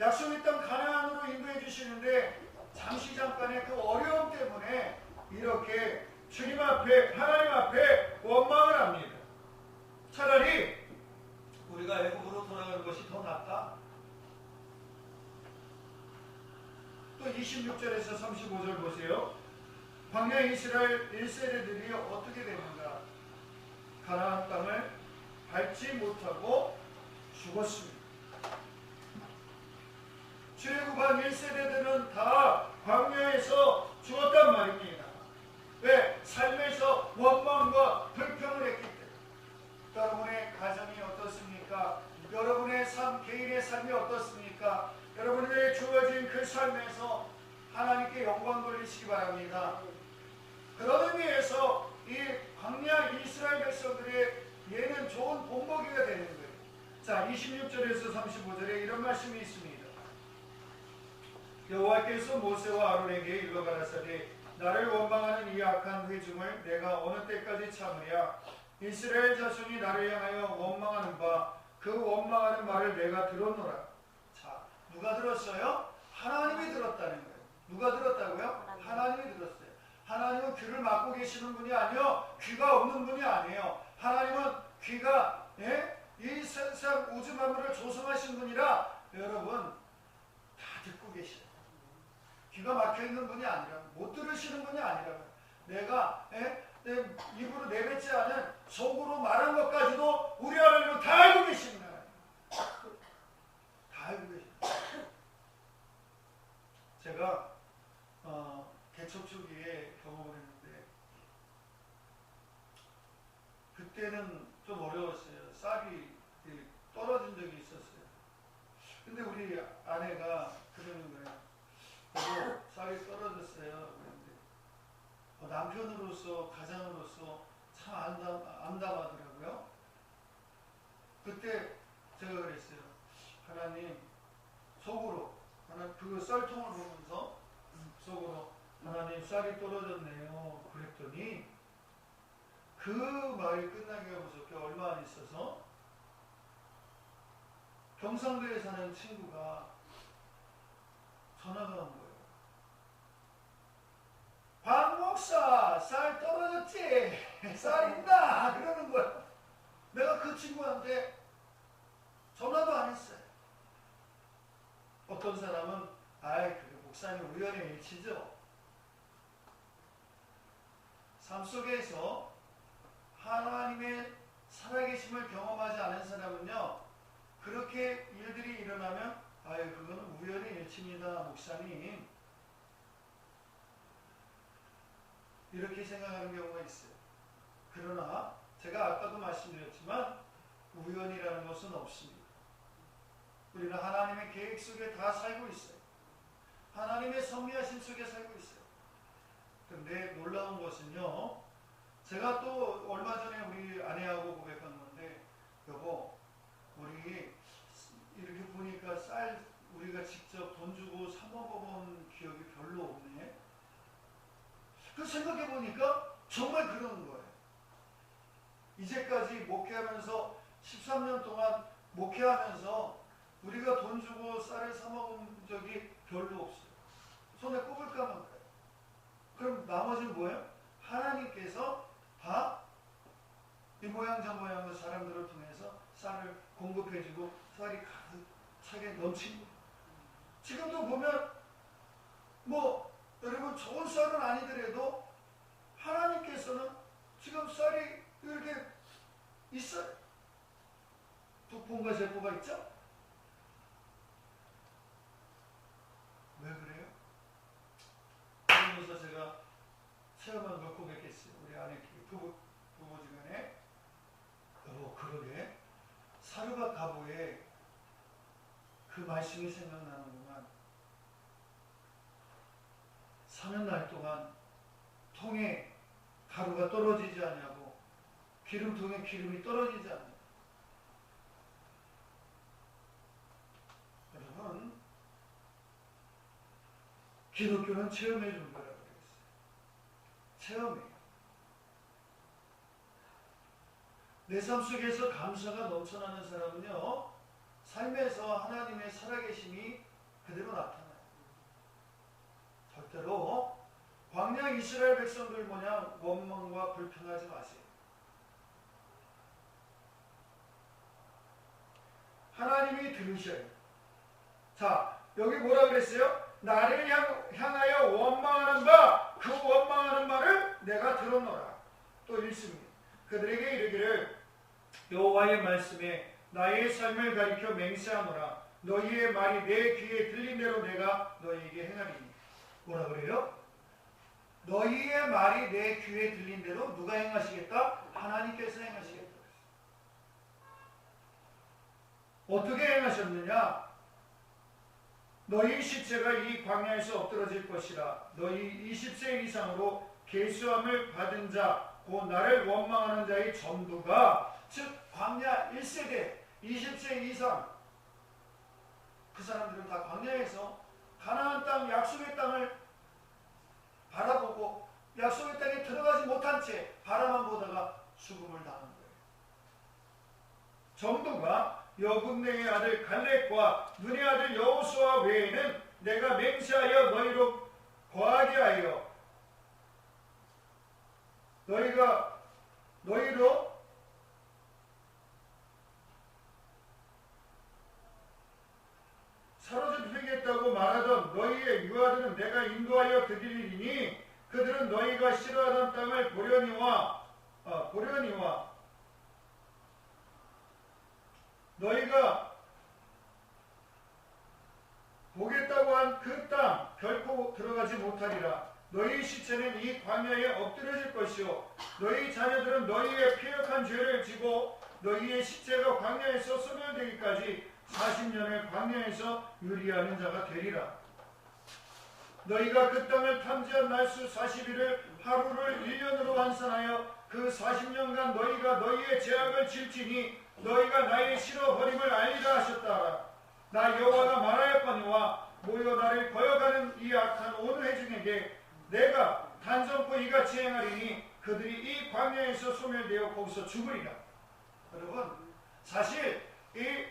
약속의 땅 가나안으로 인도해 주시는데 잠시 잠깐의 그 어려움 때문에 이렇게 주님 앞에 하나님 앞에 원망을 합니다. 차라리 우리가 애굽으로 돌아가는 것이 더 낫다. 또 26절에서 35절 보세요. 광야 이스라엘 1세대들이 어떻게 되는가? 가나안 땅을 밟지 못하고 죽었습니다. 출애굽한 1세대들은 다 광야에서 죽었단 말입니다. 왜? 삶에서 원망과 불평을 했기 때문에. 여러분의 가정이 어떻습니까? 여러분의 삶, 개인의 삶이 어떻습니까? 여러분에게 주어진 그 삶에서 하나님께 영광 돌리시기 바랍니다. 그런 의미에서 이 광야 이스라엘 백성들의 예는 좋은 본보기가 되는 거예요. 자, 26절에서 35절에 이런 말씀이 있습니다. 여호와께서 모세와 아론에게 일러 가라사대 나를 원망하는 이 악한 회중을 내가 어느 때까지 참으랴. 이스라엘 자손이 나를 향하여 원망하는 바 그 원망하는 말을 내가 들었노라. 자, 누가 들었어요? 하나님이 들었다는 거예요. 누가 들었다고요? 하나님이 들었어요. 하나님은 귀를 막고 계시는 분이 아니요, 귀가 없는 분이 아니에요. 하나님은 귀가 이 세상 우주 만물을 조성하신 분이라 여러분 다 듣고 계셔요. 귀가 막혀 있는 분이 아니라, 못 들으시는 분이 아니라, 내가 내 입으로 내뱉지 않은 속으로 말한 것까지도 우리 하나님은 다 알고 계십니다. 다 알고 계십니다. 제가 개척 초기에 경험을 했는데, 그때는 좀 어려웠어요. 쌀이 떨어진 적이 있었어요. 근데 우리 아내가 그러는 거예요. 여보, 쌀이 떨어졌어요. 그런데 남편으로서, 가장으로서 참 암담하더라고요. 그때 제가 그랬어요. 하나님, 속으로, 그 쌀통을 보면서 속으로, 하나님, 쌀이 떨어졌네요. 그랬더니 그 말이 끝나기가 무섭게 얼마 안 있어서 경상도에 사는 친구가 전화가 온 거예요. 박 목사, 쌀 떨어졌지? 쌀 있나? 그러는 거야. 내가 그 친구한테 전화도 안 했어요. 어떤 사람은 그게 목사님 우연의 일치죠. 삶 속에서 하나님의 살아계심을 경험하지 않은 사람은요, 그렇게 일들이 일어나면 그거는 우연의 일치입니다, 목사님, 이렇게 생각하는 경우가 있어요. 그러나 제가 아까도 말씀드렸지만 우연이라는 것은 없습니다. 우리는 하나님의 계획 속에 다 살고 있어요. 하나님의 섭리하심 속에 살고 있어요. 그런데 놀라운 것은요, 제가 또 얼마 전에 우리 아내하고 고백한 건데, 여보, 우리 이렇게 보니까 쌀 우리가 직접 돈 주고 사 먹어본 기억이 별로 없네. 그 생각해 보니까 정말 그러는 거예요. 이제까지 목회하면서 13년 동안 목회하면서 우리가 돈 주고 쌀을 사 먹은 적이 별로 없어요. 손에 꼽을 까만 거예요. 그럼 나머지는 뭐예요? 하나님께서 다 이 모양 저 모양의 사람들을 통해서 쌀을 공급해주고 쌀이 가득차게 넘치는 거예요. 지금도 보면 여러분 좋은 쌀은 아니더라도 하나님께서는 지금 쌀이 이렇게 있어요. 두포가 제포가 있죠? 왜 그래요? 그러면서 제가 체험한 걸 고백했어요. 우리 아내 부부지간에, 여보, 그러게 사르밧 가보에 그 말씀이 생각나는구만. 사는 날 동안 통에 가루가 떨어지지 않냐고, 기름통에 기름이 떨어지지 않냐고. 여러분, 기독교는 체험해 준 거라고 그랬어요. 체험이에요. 내 삶 속에서 감사가 넘쳐나는 사람은요, 삶에서 하나님의 살아계심이 그대로 나타나요. 절대로 광야 이스라엘 백성들 모양 원망과 불평하지 마세요. 하나님이 들으셔요. 자, 여기 뭐라 그랬어요? 나를 향하여 원망하는 그 원망하는 말을 내가 들었노라. 또 읽습니다. 그들에게 이르기를, 여호와의 말씀에 나의 삶을 가리켜 맹세하노라. 너희의 말이 내 귀에 들린 대로 내가 너희에게 행하리니. 뭐라 그래요? 너희의 말이 내 귀에 들린 대로 누가 행하시겠다? 하나님께서 행하시겠다. 어떻게 행하셨느냐? 너희 시체가 이 광야에서 엎드러질 것이라. 너희 20세 이상으로 계수함을 받은 자, 곧 나를 원망하는 자의 전부가, 즉 광야 1세대 20세 이상, 그 사람들은 다 광야에서 가나안 땅, 약속의 땅을 바라보고 약속의 땅에 들어가지 못한 채 바라만 보다가 죽음을 당한 거예요. 전부가 여분네의 아들 갈렙과 눈의 아들 여호수아 외에는 내가 맹세하여 너희로 거하게 하여 너희로 사로잡히겠다고 말하던 너희의 유아들은 내가 인도하여 드리리니 그들은 너희가 싫어하던 땅을 보려니와 너희가 보겠다고 한 그 땅 결코 들어가지 못하리라. 너희 시체는 이 광야에 엎드려질 것이요 너희 자녀들은 너희의 패역한 죄를 지고 너희의 시체가 광야에서 소멸되기까지 40년을 광야에서 유리하는 자가 되리라. 너희가 그 땅을 탐지한 날수 40일을 하루를 1년으로 환산하여 그 40년간 너희가 너희의 죄악을 질지니 너희가 나의 싫어버림을 알리라 하셨다. 나 여호와가 말하였거니와 모여 나를 거역하는 이 악한 온 회중에게 내가 단전코 이같이 행하리니 그들이 이 광야에서 소멸되어 거기서 죽으리라. 여러분, 사실 이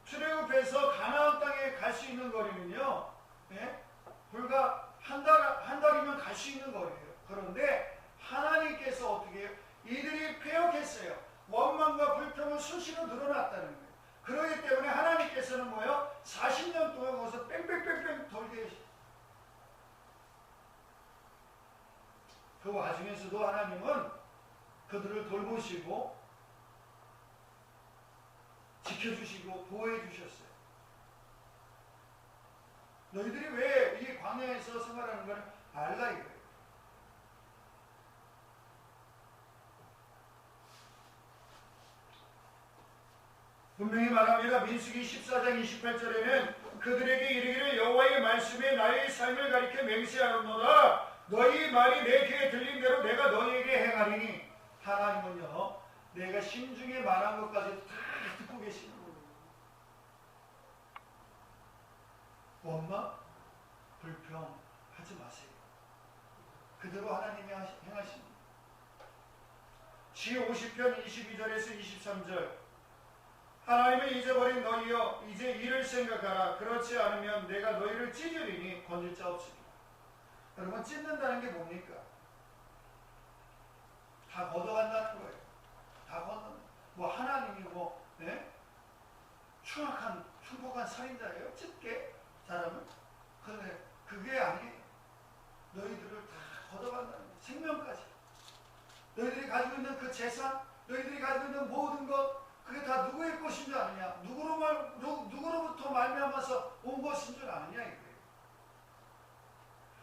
출애굽해서 가나안 땅에 갈 수 있는 거리는요, 불과 한 달이면 갈 수 있는 거리예요. 그런데 하나님께서 어떻게 해요? 이들이 패역했어요. 원망과 불평은 수시로 늘어났다는 거예요. 그렇기 때문에 하나님께서는 뭐예요? 40년 동안 거기서 뺑뺑뺑뺑 돌게 하시죠. 그 와중에서도 하나님은 그들을 돌보시고 지켜주시고 보호해 주셨어요. 너희들이 왜 이 광야에서 생활하는 걸 알라 이거예요. 분명히 말합니다. 민수기 14장 28절에는 그들에게 이르기를 여호와의 말씀에 나의 삶을 가리켜 맹세하노라. 너희 말이 내 귀에 들린 대로 내가 너희에게 행하리니. 하나님은요, 내가 심중에 말한 것까지 다 듣고 계시는 거예요. 원망, 불평하지 마세요. 그대로 하나님이 행하십니다. 시 50편 22절에서 23절. 하나님을 잊어버린 너희여 이제 이를 생각하라. 그렇지 않으면 내가 너희를 찢으리니 건질 자 없으리라. 여러분, 찢는다는 게 뭡니까? 다 걷어간다는 거예요. 다 걷는. 뭐 하나님이 흉폭한 살인자예요? 찢게 사람을? 그런데 그게 아니에요. 너희들을 다 걷어간다는 거예요. 생명까지. 너희들이 가지고 있는 그 재산, 너희들이 가지고 있는 모든 것, 그게 다 누구의 것인 줄 아느냐? 누구로부터 말미암아서 온 것인 줄 아느냐 이거예요.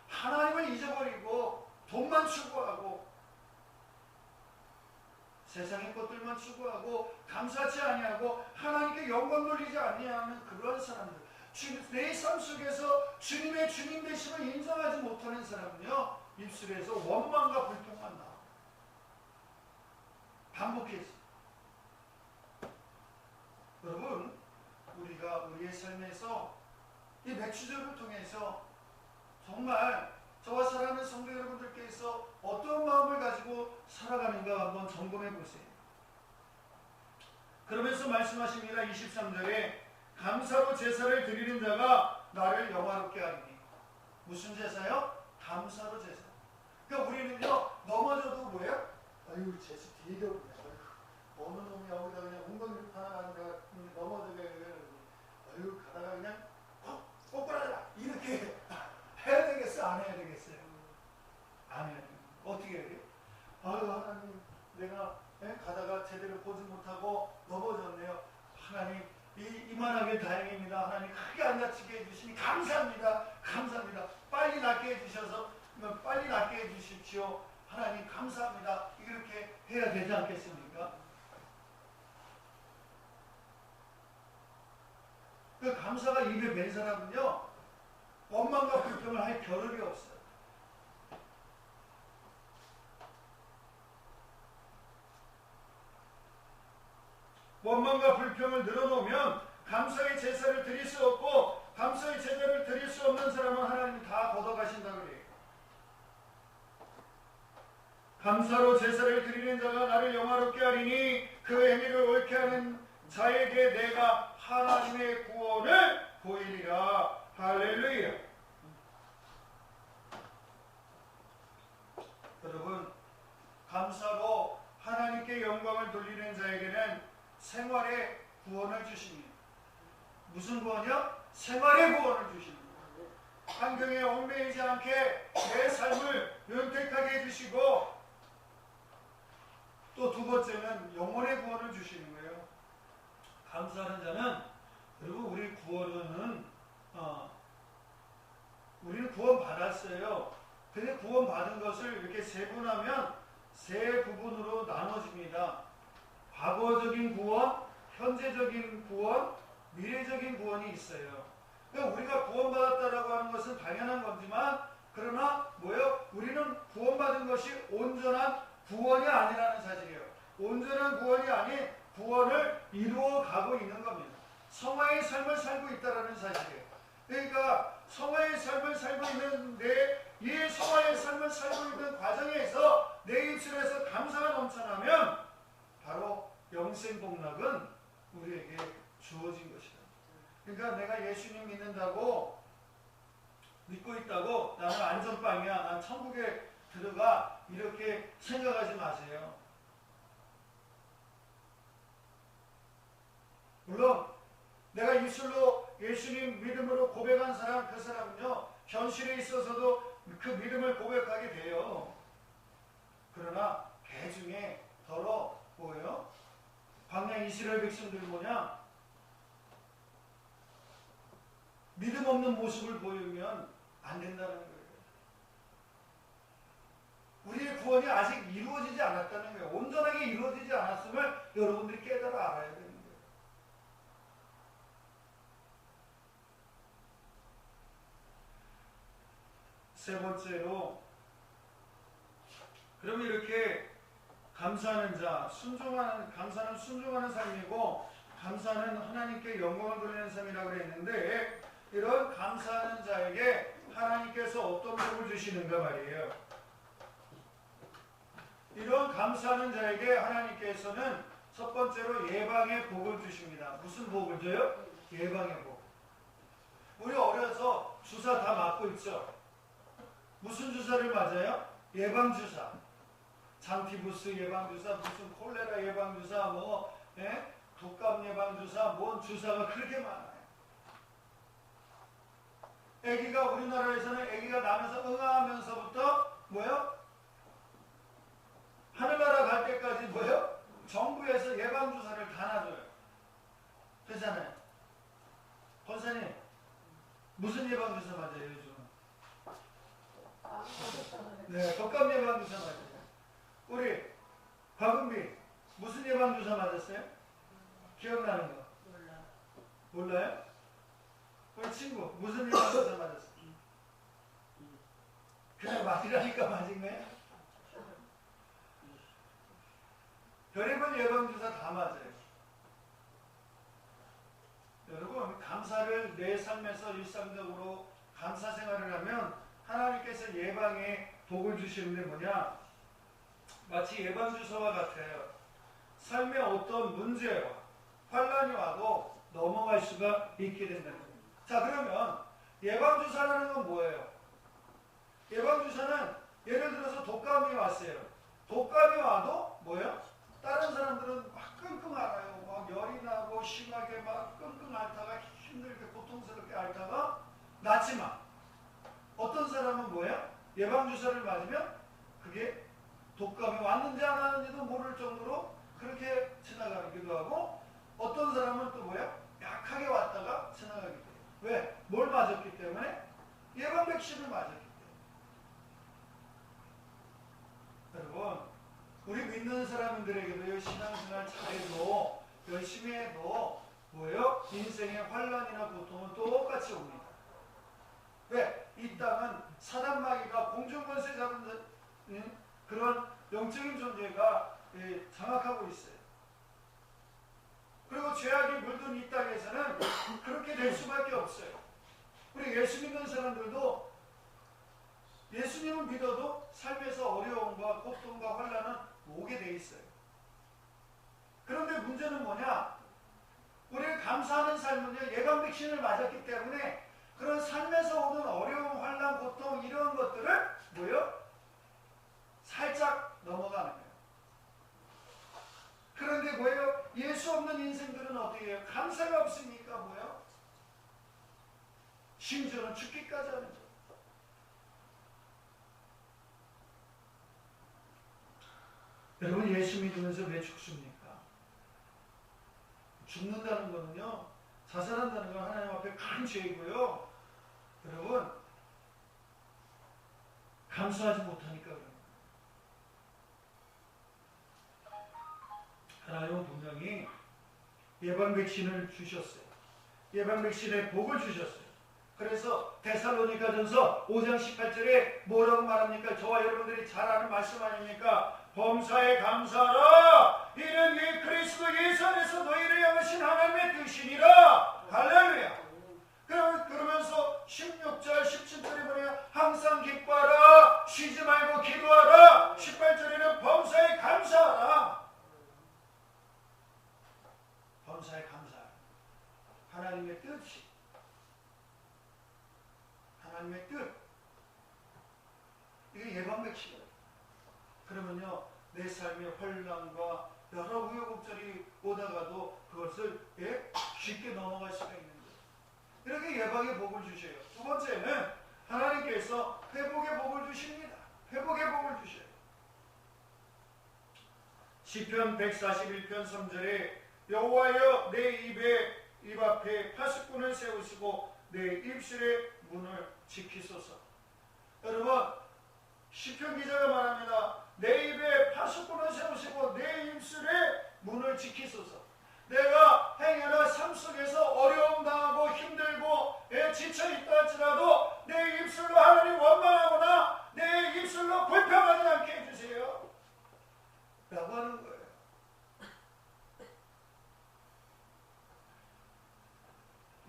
하나님을 잊어버리고 돈만 추구하고 세상의 것들만 추구하고 감사치 아니하고 하나님께 영광 돌리지 아니하는 그러한 사람들, 내 삶 속에서 주님의 주님 되심을 인정하지 못하는 사람은요, 입술에서 원망과 불평만 나와. 반복해서. 여러분, 우리가 우리의 삶에서 이 맥주절을 통해서 정말 저와 사랑하는 성도 여러분들께서 어떤 마음을 가지고 살아가는가 한번 점검해 보세요. 그러면서 말씀하십니다. 23절에 감사로 제사를 드리는 자가 나를 영화롭게 하리니. 무슨 제사요? 감사로 제사. 그러니까 우리는요, 넘어져도 뭐예요? 아유, 제사 되게 없네. 어느 놈이 여기다 그냥 웅덩이를 하나 가지고 넘어져게 아유, 가다가 그냥 꼬꾸라라 이렇게 해야 되겠어? 안 해야 되겠어요? 안 해야 돼요. 어떻게 해야 돼요? 아유, 하나님, 내가 가다가 제대로 보지 못하고 넘어졌네요. 하나님, 이만하게 다행입니다. 하나님, 크게 안 다치게 해주시니 감사합니다. 감사합니다. 빨리 낫게 해주셔서 빨리 낫게 해주십시오. 하나님, 감사합니다. 이렇게 해야 되지 않겠습니까? 그 감사가 입에 밴 사람은요, 원망과 불평을 할 겨를이 없어요. 원망과 불평을 늘어놓으면 감사의 제사를 드릴 수 없고, 감사의 제사를 드릴 수 없는 사람은 하나님이 다 걷어가신다고 그래요. 감사로 제사를 드리는 자가 나를 영화롭게 하리니 그 행위를 옳게 하는 자에게 내가 하나님의 구원을 보이리라. 할렐루야. 여러분, 감사로 하나님께 영광을 돌리는 자에게는 생활의 구원을 주십니다. 무슨 구원이요? 생활의 구원을 주십니다. 환경에 얽매이지 않게 내 삶을 윤택하게 해주시고, 또 두 번째는 영혼의 구원을 주시는 거예요. 감사하는 자는, 그리고 우리 구원은 우리는 구원 받았어요. 근데 구원 받은 것을 이렇게 세분하면 세 부분으로 나눠집니다. 과거적인 구원, 현재적인 구원, 미래적인 구원이 있어요. 그러니까 우리가 구원받았다라고 하는 것은 당연한 거지만, 그러나 뭐예요? 우리는 구원받은 것이 온전한 구원이 아니라는 사실이에요. 온전한 구원이 아닌 구원을 이루어 가고 있는 겁니다. 성화의 삶을 살고 있다는 사실이에요. 그러니까 성화의 삶을 살고 있는데, 이 성화의 삶을 살고 있는 과정에서 내 입술에서 감사가 넘쳐나면 바로 영생 복락은 우리에게 주어진 것이다. 그러니까 내가 예수님 믿는다고, 믿고 있다고 나는 안전빵이야, 난 천국에 들어가, 이렇게 생각하지 마세요. 물론 내가 입술로 예수님 믿음으로 고백한 사람, 그 사람은요 현실에 있어서도 그 믿음을 고백하게 돼요. 그러나 개 중에 더러 뭐예요? 광야 이스라엘 백성들 뭐냐? 믿음 없는 모습을 보이면 안 된다는 거예요. 우리의 구원이 아직 이루어지지 않았다는 거예요. 온전하게 이루어지지 않았음을 여러분들이 깨달아 알아야 되는 거예요. 세 번째로, 그럼 이렇게 감사하는 자, 감사는 순종하는 삶이고, 감사는 하나님께 영광을 돌리는 삶이라고 그랬는데, 이런 감사하는 자에게 하나님께서 어떤 복을 주시는가 말이에요. 이런 감사하는 자에게 하나님께서는 첫 번째로 예방의 복을 주십니다. 무슨 복을 줘요? 예방의 복. 우리 어려서 주사 다 맞고 있죠? 무슨 주사를 맞아요? 예방주사. 장티부스 예방주사, 무슨 콜레라 예방주사, 독감 예방주사, 뭔 주사가 그렇게 많아요. 아기가, 우리나라에서는 아기가 나면서 응아하면서부터 뭐요? 하늘나라 갈 때까지 뭐요? 정부에서 예방주사를 다 놔줘요. 그렇잖아요. 권사님, 무슨 예방주사 맞아요, 요즘? 네, 독감 예방주사 맞아요. 우리 박은비, 무슨 예방주사 맞았어요? 기억나는 거? 몰라요? 우리 친구, 무슨 예방주사 맞았어요? 그냥 맞으라니까 맞은 거야? 별의별 예방주사 다 맞아요. 여러분, 감사를 내 삶에서 일상적으로 감사 생활을 하면 하나님께서 예방의 복을 주시는데 뭐냐? 마치 예방주사와 같아요. 삶에 어떤 문제와 환란이 와도 넘어갈 수가 있게 된다는 거예요. 자, 그러면 예방주사라는 건 뭐예요? 예방주사는 예를 들어서 독감이 왔어요. 독감이 와도 뭐예요? 다른 사람들은 막 끙끙 앓아요. 막 열이 나고 심하게 막 끙끙 앓다가 힘들게 고통스럽게 앓다가 낫지만, 어떤 사람은 뭐예요? 예방주사를 맞으면 그게 독감이 왔는지 안 왔는지도 모를 정도로 그렇게 지나가기도 하고, 어떤 사람은 또 뭐예요? 약하게 왔다가 지나가기도 해요. 왜? 뭘 맞았기 때문에? 예방 백신을 맞았기 때문에. 여러분, 우리 믿는 사람들에게도 신앙생활 잘해도 열심히 해도 뭐예요? 인생의 환란이나 고통은 똑같이 옵니다. 왜? 이 땅은 사단마귀가 공중권세 잡은 그런 영적인 존재가 장악하고 있어요. 그리고 죄악이 물든 이 땅에서는 그렇게 될 수밖에 없어요. 우리 예수 믿는 사람들도 예수님을 믿어도 삶에서 어려움과 고통과 환란은 오게 돼 있어요. 그런데 문제는 뭐냐? 우리가 감사하는 삶은요, 예방 백신을 맞았기 때문에 그런 삶에서 오는 어려움, 환란, 고통 이런 것들을 뭐요? 살짝 넘어가는 거예요. 그런데 뭐예요? 예수 없는 인생들은 어떻게 해요? 감사가 없으니까 뭐예요? 심지어는 죽기까지 하는 자. 여러분, 예수 믿으면서 왜 죽습니까? 죽는다는 거는요, 자살한다는 건 하나님 앞에 큰 죄이고요. 여러분, 감수하지 못하니까 그런 거예요. 하나님은 분명히 예방 백신을 주셨어요. 예방 백신의 복을 주셨어요. 그래서 데살로니가전서 5장 18절에 뭐라고 말합니까? 저와 여러분들이 잘 아는 말씀 아닙니까? 범사에 감사하라. 이는 이 그리스도 예수 안에서 너희를 향하신 하나님의 뜻이니라. 할렐루야. 그러면서 16절 17절에 뭐냐? 항상 기뻐하라. 쉬지 말고 기도하라. 18절에는 범사에 감사하라. 범사에 감사하라. 하나님의 뜻이, 하나님의 뜻, 이게 예방백신이에요. 그러면요, 내 삶의 혼란과 여러 우여곡절이 오다가도 그것을 쉽게 넘어갈 수가 있는 거예요. 이렇게 예방의 복을 주셔요. 두 번째는 하나님께서 회복의 복을 주십니다. 회복의 복을 주셔요. 시편 141편 3절에 여호와여 내 입 앞에 파수꾼을 세우시고 내 입술의 문을 지키소서. 여러분, 시편 기자가 말합니다. 내 입에 파수꾼을 세우시고 내 입술의 문을 지키소서. 내가 행여나 삶 속에서 어려움 당하고 힘들고 지쳐있다 할지라도 내 입술로 하나님 원망하거나 내 입술로 불평하지 않게 해주세요 라고 하는 거예요.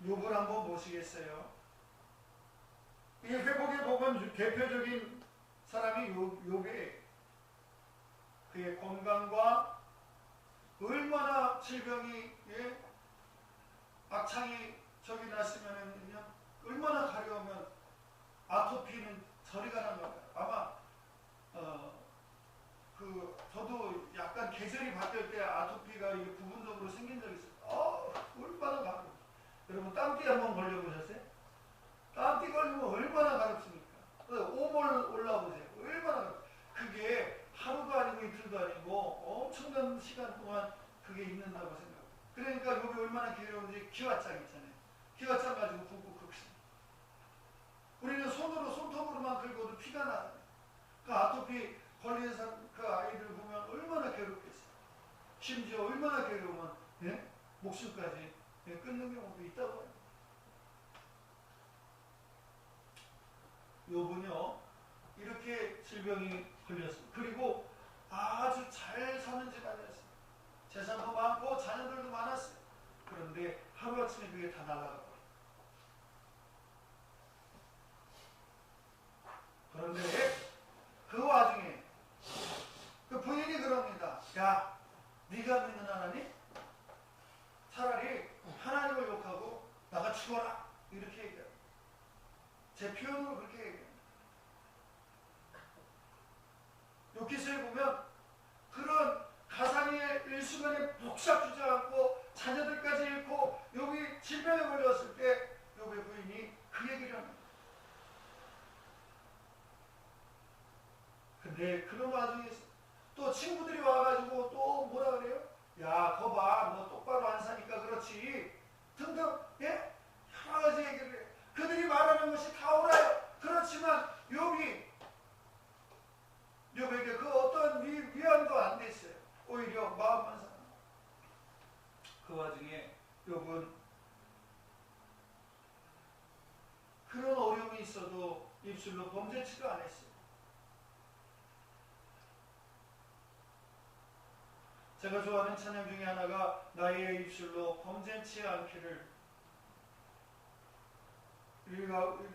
욥을 한번 보시겠어요? 이 회복의 복은 대표적인 사람이 욥이 그의 건강과 얼마나 질병이 악창이 저기 났으면은요, 얼마나 가려우면 아토피는 저리 가는 거예요. 아마 저도 약간 계절이 바뀔 때 아토피가 이게 부분적으로 생긴 적이 있어요. 얼마나 가려. 여러분, 땀띠 한번 걸려보셨어요? 땀띠 걸리면 얼마나 가렵습니까? 오몰 올라보세요. 얼마나 가렵. 그게 하루도 아니고 이틀도 아니고 엄청난 시간 동안 그게 있는다고 생각해요. 그러니까 여기 얼마나 괴로운지 기왓장 있잖아요. 기왓장 가지고 붓고 극심. 우리는 손톱으로만 긁어도 피가 나요. 그 아토피 걸린 그 아이들 보면 얼마나 괴롭겠어요. 심지어 얼마나 괴로우면 목숨까지 끊는 경우도 있다고 해요. 욥은요, 이렇게 질병이 걸렸습니다. 그리고 아주 잘 사는 집안이었습니다. 재산도 많고 자녀들도 많았어요. 그런데 하루아침에 그게 다 날아가고. 그런데 그 와중에 그 부인이 그럽니다. 야, 네가 믿는 하나님? 차라리 하나님을 욕하고 나가 죽어라. 이렇게 얘기해요. 제 표현으로 그렇게 얘기해요. 욥기서에 보면 그런 가상의 일순간에 복싹 주저앉고 자녀들까지 잃고 욥이 질병에 걸렸을 때 욥의 부인이 그 얘기를 합니다. 근데 그런 와중에 또 친구들이 와가지고 또 뭐라 그래요? 야, 거 봐, 너 똑바로 안 사니까 그렇지 등등 여러 가지 얘기를 해요. 그들이 말하는 것이 다 옳아요. 그렇지만 욥에게 그 어떤 위안도 안 됐어요. 오히려 마음만 상하고. 그 와중에 욥은 그런 어려움이 있어도 입술로 범죄치를 안 했어요. 제가 좋아하는 찬양 중에 하나가 나의 입술로 범죄치 않기를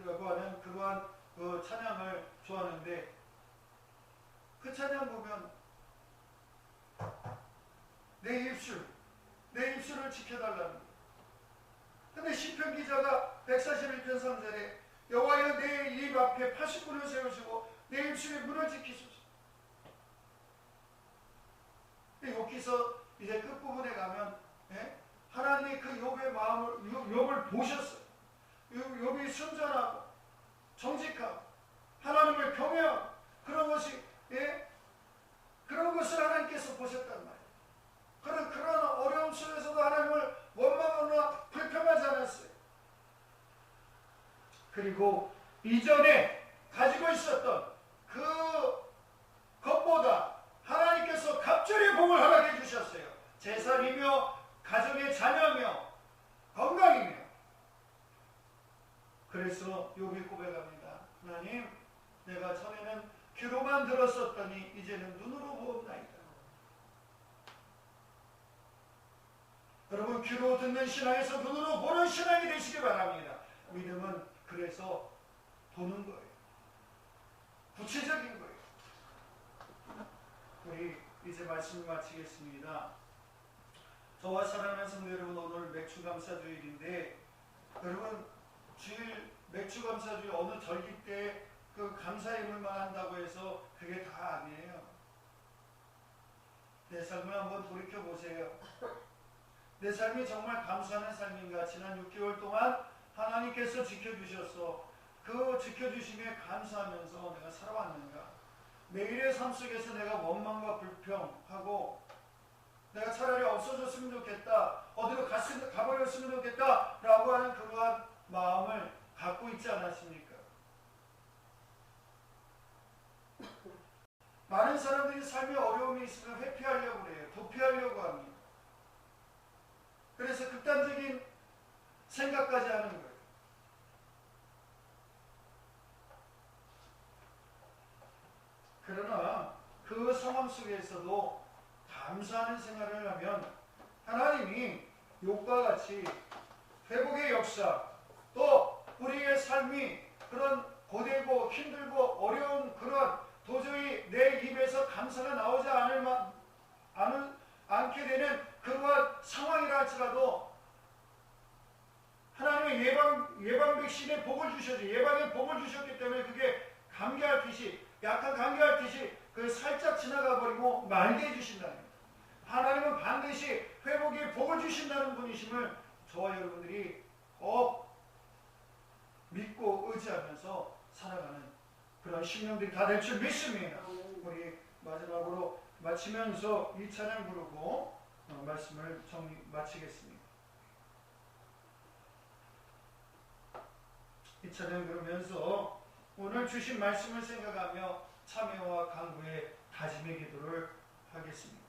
라고 하는 그러한 그 찬양을 좋아하는데, 그 찬양 보면 내 입술을 지켜달라는 거예요. 근데 시편 기자가 141편 3절에 여호와여 내 입 앞에 파수꾼을 세우시고 내 입술의 문을 지키소서. 욥기서 이제 끝부분에 가면 하나님이 그 욥의 마음을, 욥을 보셨어요. 욥이 순전하고 정직하고 하나님을 경외하고 그런 것이 그런 것을 하나님께서 보셨단 말이에요. 그런 어려움 속에서도 하나님을 원망하거나 불평하지 않았어요. 그리고 이전에 가지고 있었던 그것보다 하나님께서 갑절의 복을 허락해 주셨어요. 재산이며 가정의 자녀며 건강이며. 그래서 욥이 고백합니다. 하나님, 내가 전에는 귀로만 들었었더니 이제는 눈으로 보옵나이다. 여러분, 귀로 듣는 신앙에서 눈으로 보는 신앙이 되시기 바랍니다. 믿음은 그래서 보는 거예요. 구체적인 거예요. 우리 이제 말씀 마치겠습니다. 저와 사랑하는 성도 여러분, 오늘 맥주감사주일인데 여러분, 주일 맥주감사주일 어느 절기 때 그 감사예물만 한다고 해서 그게 다 아니에요. 내 삶을 한번 돌이켜보세요. 내 삶이 정말 감사하는 삶인가? 지난 6개월 동안 하나님께서 지켜주셔서 그 지켜주심에 감사하면서 내가 살아왔는가? 매일의 삶 속에서 내가 원망과 불평하고 내가 차라리 없어졌으면 좋겠다, 어디로 가버렸으면 좋겠다 라고 하는 그러한 마음을 갖고 있지 않았습니까? 많은 사람들이 삶에 어려움이 있으면 회피하려고 그래요. 도피하려고 합니다. 그래서 극단적인 생각까지 하는 거예요. 그러나 그 상황 속에서도 감사하는 생활을 하면 하나님이 욥과 같이 회복의 역사, 또 우리의 삶이 그런 고되고 힘들고 어려운 그런 도저히 내 입에서 감사가 나오지 않게 되는 그러한 상황이라 할지라도 하나님의 예방 백신의 복을 주셔서 예방의 복을 주셨기 때문에 그게 감기할 듯이, 약간 감기할 듯이 그 살짝 지나가 버리고 말게 해주신다는 거예요. 하나님은 반드시 회복의 복을 주신다는 분이심을 저와 여러분들이 꼭 믿고 의지하면서 살아가는 그런 심령들이 다 될 줄 믿습니다. 우리 마지막으로 마치면서 이 찬양 부르고 말씀을 마치겠습니다. 이 찬양 부르면서 오늘 주신 말씀을 생각하며 참여와 간구의 다짐의 기도를 하겠습니다.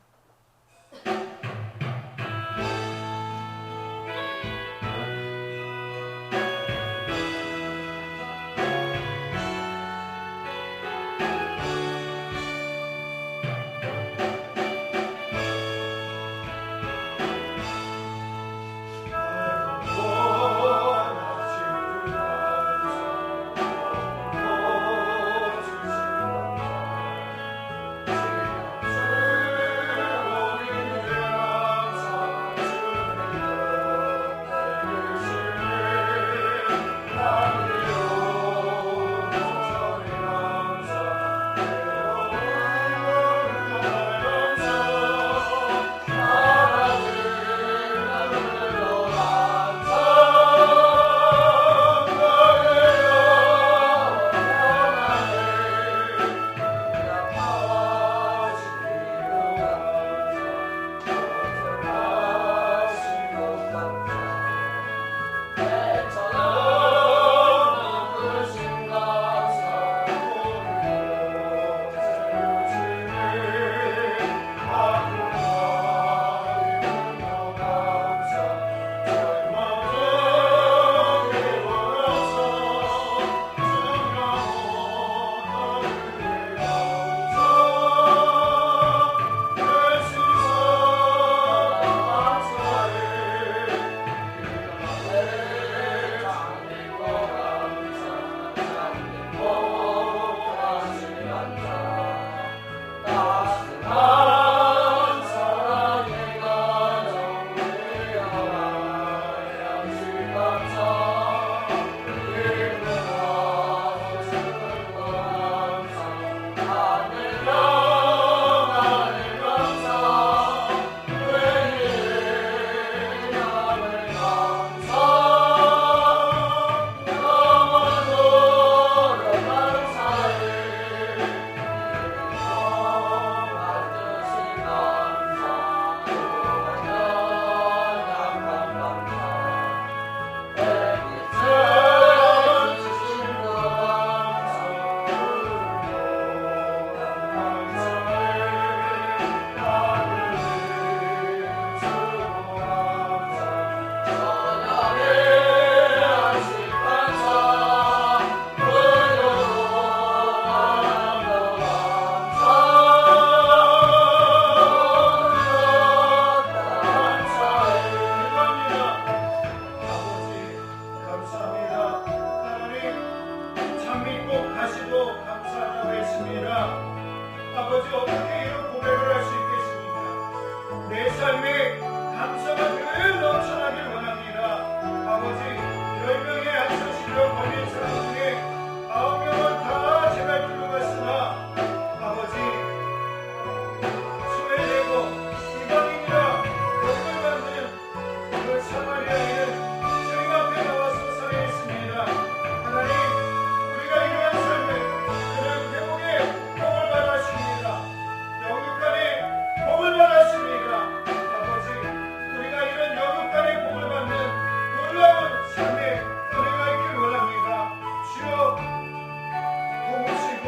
내 삶에 감사가 늘 넘쳐나길 원합니다. 아버지, 10명의 안서실로 걸린 사람 중에 9명은 다 제발 길로 갔으나 아버지, 소외되고 이방인이라 거듭을 받는 그 사마리아인은 주님 앞에 나와서 살아있습니다. 하나님, 우리가 이러한 삶을 그는 회복의 복을 받았습니다. 영육간의 복을 받았습니다. 아버지, 우리가 이런 영육간의 복을 받는 놀라운 삶의 은혜가 있길 원합니다. 주여 도우시고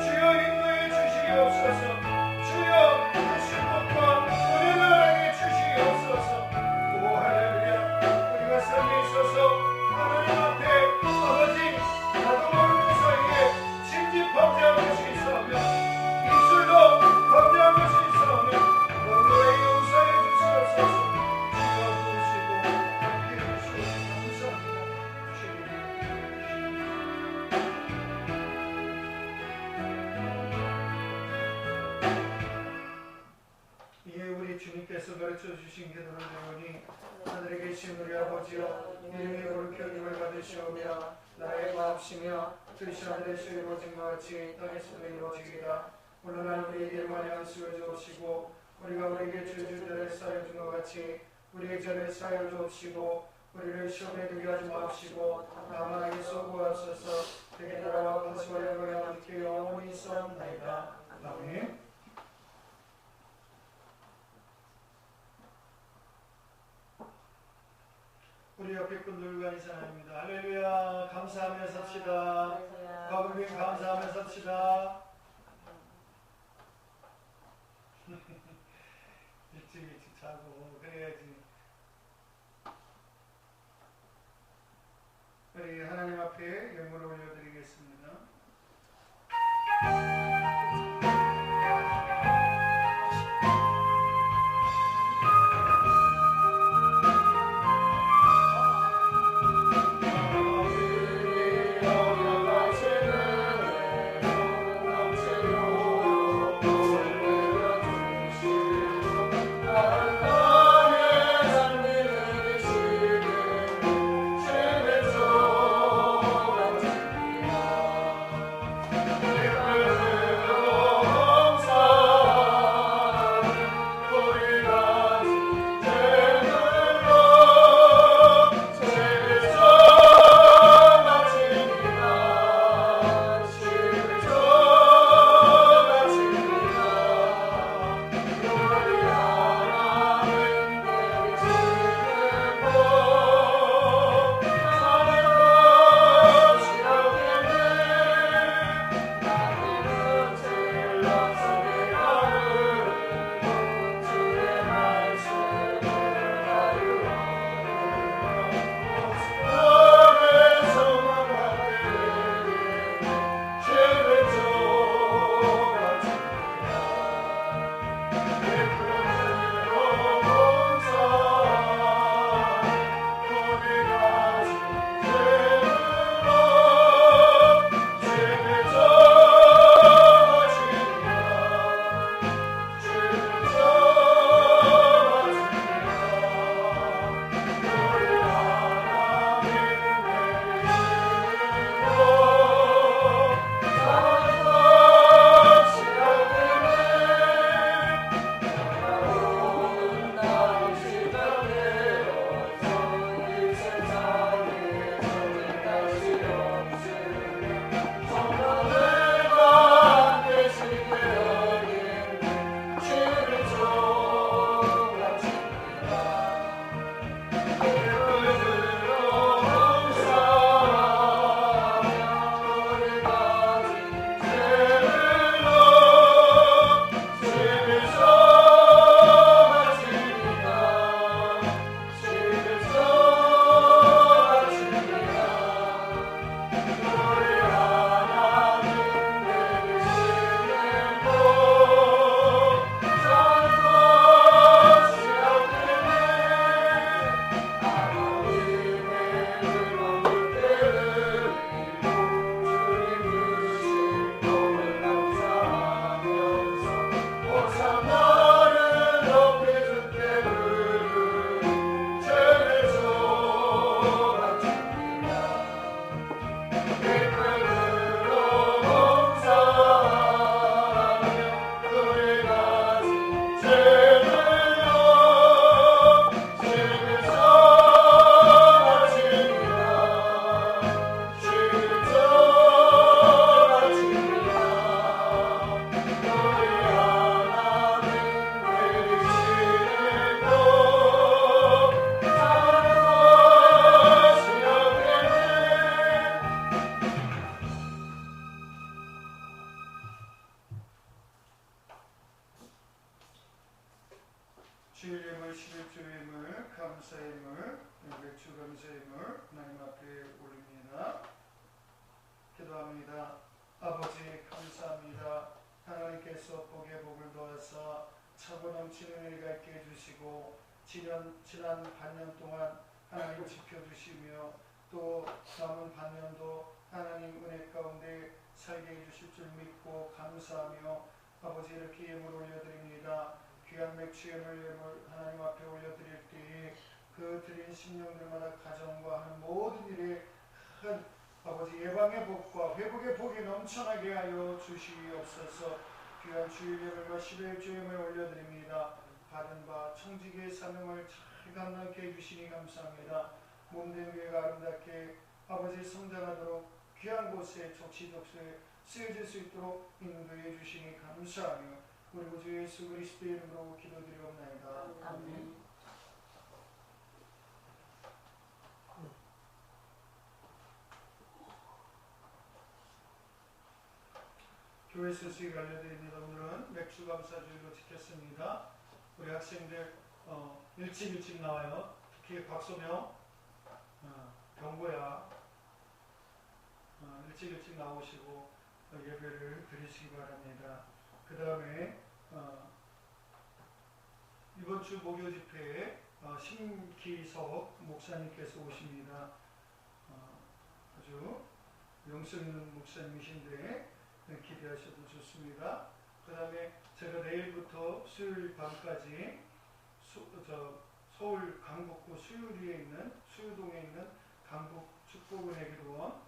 주여 인도해 주시옵소서. 주여 하신 복과 은혜를 하나님께 주시옵소서. 오 할렐루야. 우리가 삶에 있어서 하나님 앞에 아버지 나도 모르는 사이에 진지 범죄한 것이 있어오면 입술로 범죄한 것이 있어오면 너희의 용서해 주시옵소서. 주여 도우시고 함께 해주시옵소서. 감사합니다. 주님. 이에 우리 주님께서 가르쳐 주신 기도를 배우니 하늘에 계신 우리 아버지여 이름이 거룩히 여김을 받으시오며 나라의 마옵시며 뜻이 하늘에서 이루어진 것 같이 땅에서도 이루어지리이다. 물론 우리에게 많이 안수여 주옵시고 우리가 우리에게 죄질들을 사하여 준 것 같이 우리의 죄를 사하여 주옵시고 우리를 시험에 들게 하지 마옵시고 다만 악에서 구하옵소서. 대개 나라와 권세와 영광이 아버지께 영원히 있사옵나이다. 아멘. 우리 옆에 분들과 인사합니다. 할렐루야. 감사하며 삽시다. 거룩히 감사하며 삽시다. 일찍 자고 그래야지. 우리 하나님 앞에 영광을 올려드리겠습니다. 주님 주일 예물, 11조 예물, 감사 예물, 맥주 감사 예물 하나님 앞에 올립니다. 기도합니다. 아버지 감사합니다. 하나님께서 복에 복을 더하사 차고 넘치는 은혜가 있게 해주시고 지난 반년 동안 하나님 지켜주시며 또 남은 반년도 하나님 은혜 가운데 살게 해주실 줄 믿고 감사하며 아버지 이렇게 예물 올려드립니다. 귀한 맥주 예물 하나님 앞에 올려드릴 때에 그 드린 심령들마다 가정과 하는 모든 일에 큰 아버지 예방의 복과 회복의 복이 넘쳐나게 하여 주시옵소서. 귀한 주일 예물과 11조 예물 올려드립니다. 받은 바 청지기의 사명을 잘 감당케 해주시니 감사합니다. 몸된 교회가 아름답게 아버지 성장하도록 귀한 곳에 적시적소에 쓰여질 수 있도록 인도해 주시니 감사하며 우리 구주 예수 그리스도의 이름으로 기도드리옵나이다. 아멘. 교회 소식 알려드립니다. 오늘은 맥주 감사주일로 지켰습니다. 우리 학생들 일찍 나와요. 특히 박소명, 경고야 일찍 나오시고 예배를 드리시기 바랍니다. 그 다음에 이번 주 목요 집회에 심기석 목사님께서 오십니다. 아주 영성 있는 목사님이신데 기대하셔도 좋습니다. 그 다음에 제가 내일부터 수요일 밤까지 서울 강북구 수유동에 있는 강북 축복은혜기도원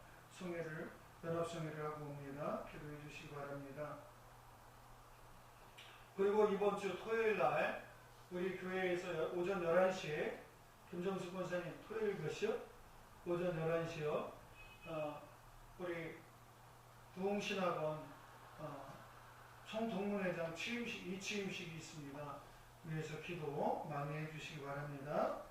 연합성회를 하고 옵니다. 기도해 주시기 바랍니다. 그리고 이번 주 토요일 날 우리 교회에서 오전 11시에 김정수 권사님 토요일 몇 시요? 오전 11시요. 우리 부흥신학원 총동문회장 취임식이 있습니다. 위해서 기도 많이 해주시기 바랍니다.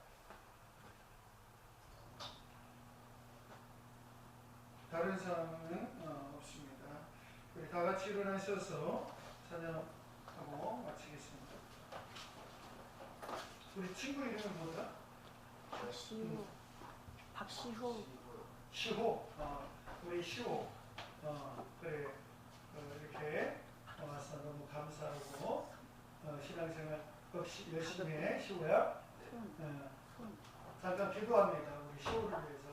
다른 사람은 없습니다. 우리 다 같이 일어나셔서 찬양하고 마치겠습니다. 우리 친구 이름은 뭐다? 박시호. 시호. 우리 시호. 그래. 이렇게 와서 너무 감사하고 신앙생활 열심히 해. 시호야. 잠깐 기도합니다. 우리 시호를 위해서.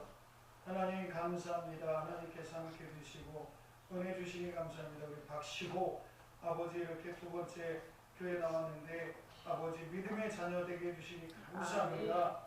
하나님 감사합니다. 하나님께서 함께 해주시고 은혜 주시니 감사합니다. 우리 박시호 아버지 이렇게 두 번째 교회 나왔는데 아버지 믿음의 자녀 되게 해주시니 감사합니다.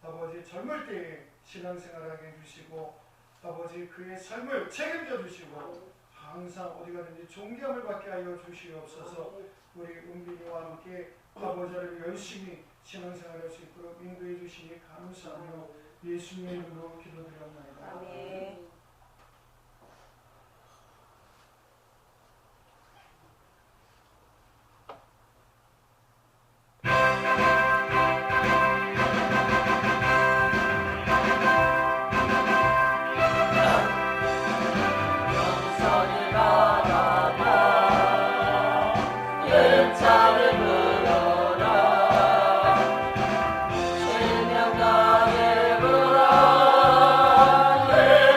아버지 젊을 때에 신앙생활하게 해주시고 아버지 그의 삶을 책임져 주시고 항상 어디 가든지 존경을 받게 하여 주시옵소서. 우리 은빈이와 함께 아버지를 열심히 신앙생활할 수 있도록 인도해 주시니 감사하며 예수님의 이름으로 기도드렸나이다. 아멘.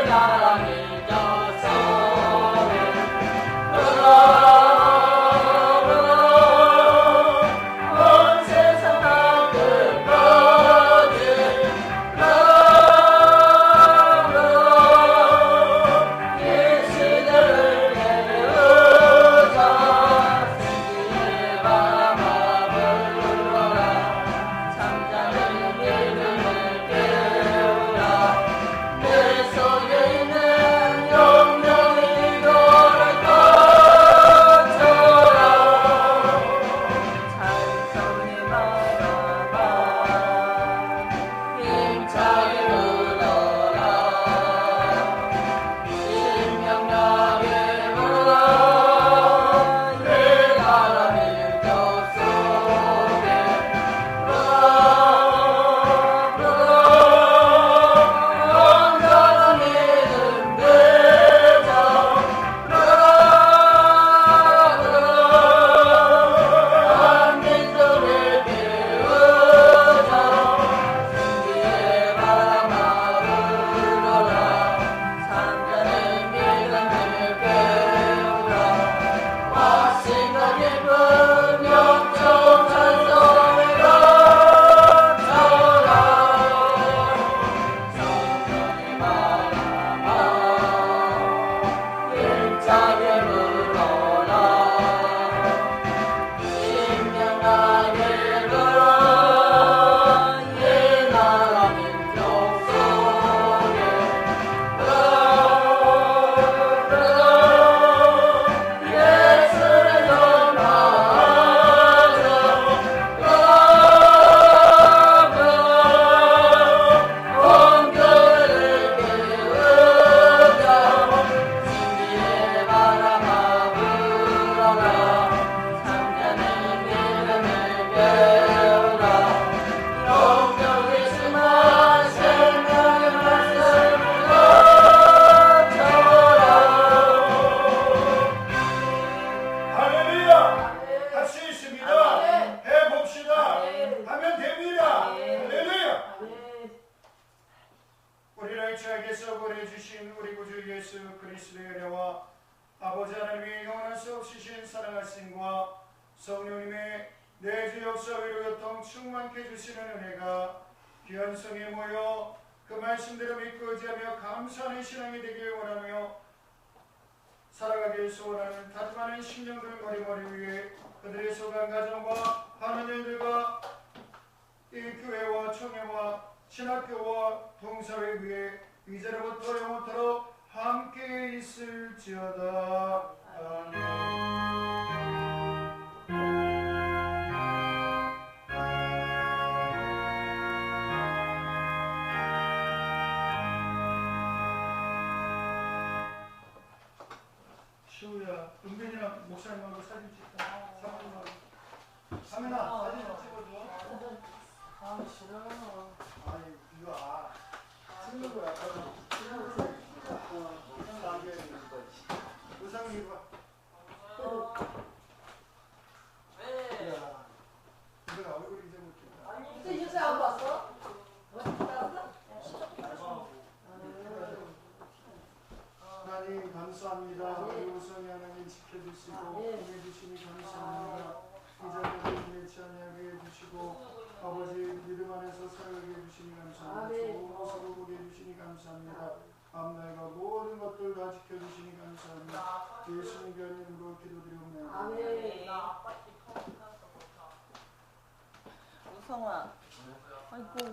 나 예수 그리스도의 은혜와 아버지 하나님의 영원한 수 없이 신 사랑하심과 성령님의 내주 역사 위로 교통 충만케 해주시는 은혜가 귀한 성에 모여 그 말씀대로 믿고 의지하며 감사하는 신앙이 되길 원하며 살아가길 소원하는 다툼하는 심령들 머리머리 위에 그들의 소관 가정과 하는 일들과 이 교회와 총회와 신학교와 동사회 위에 이제로부터 영원토록 함께 있을지어다. 아멘. 시우야, 은빈이랑 목사님하고 사진 찍자. 사모님하고. 사민아, 사진 좀 찍어줘. 아 싫어. 아니, 이거 찍는 거야. 의상 입어. 왜? 야, 이거 얼굴 이제 못했다. 무슨 요새 안 봤어? 하나님 감사합니다. 우리 우성이 하나님 지켜주시고 보내주시니 감사합니다. 이 자리에 매치 아니하게 해주시고 아버지 믿음 안에서 살아가게 해주시니 감사합니다. 좋은 모습을 보게 해주시니 감사합니다. 앞날과 모든 것들 다 지켜주시니 감사합니다. 예수님 귀한 이름으로 기도드리옵나이다. 아멘. 우성아. 아이고.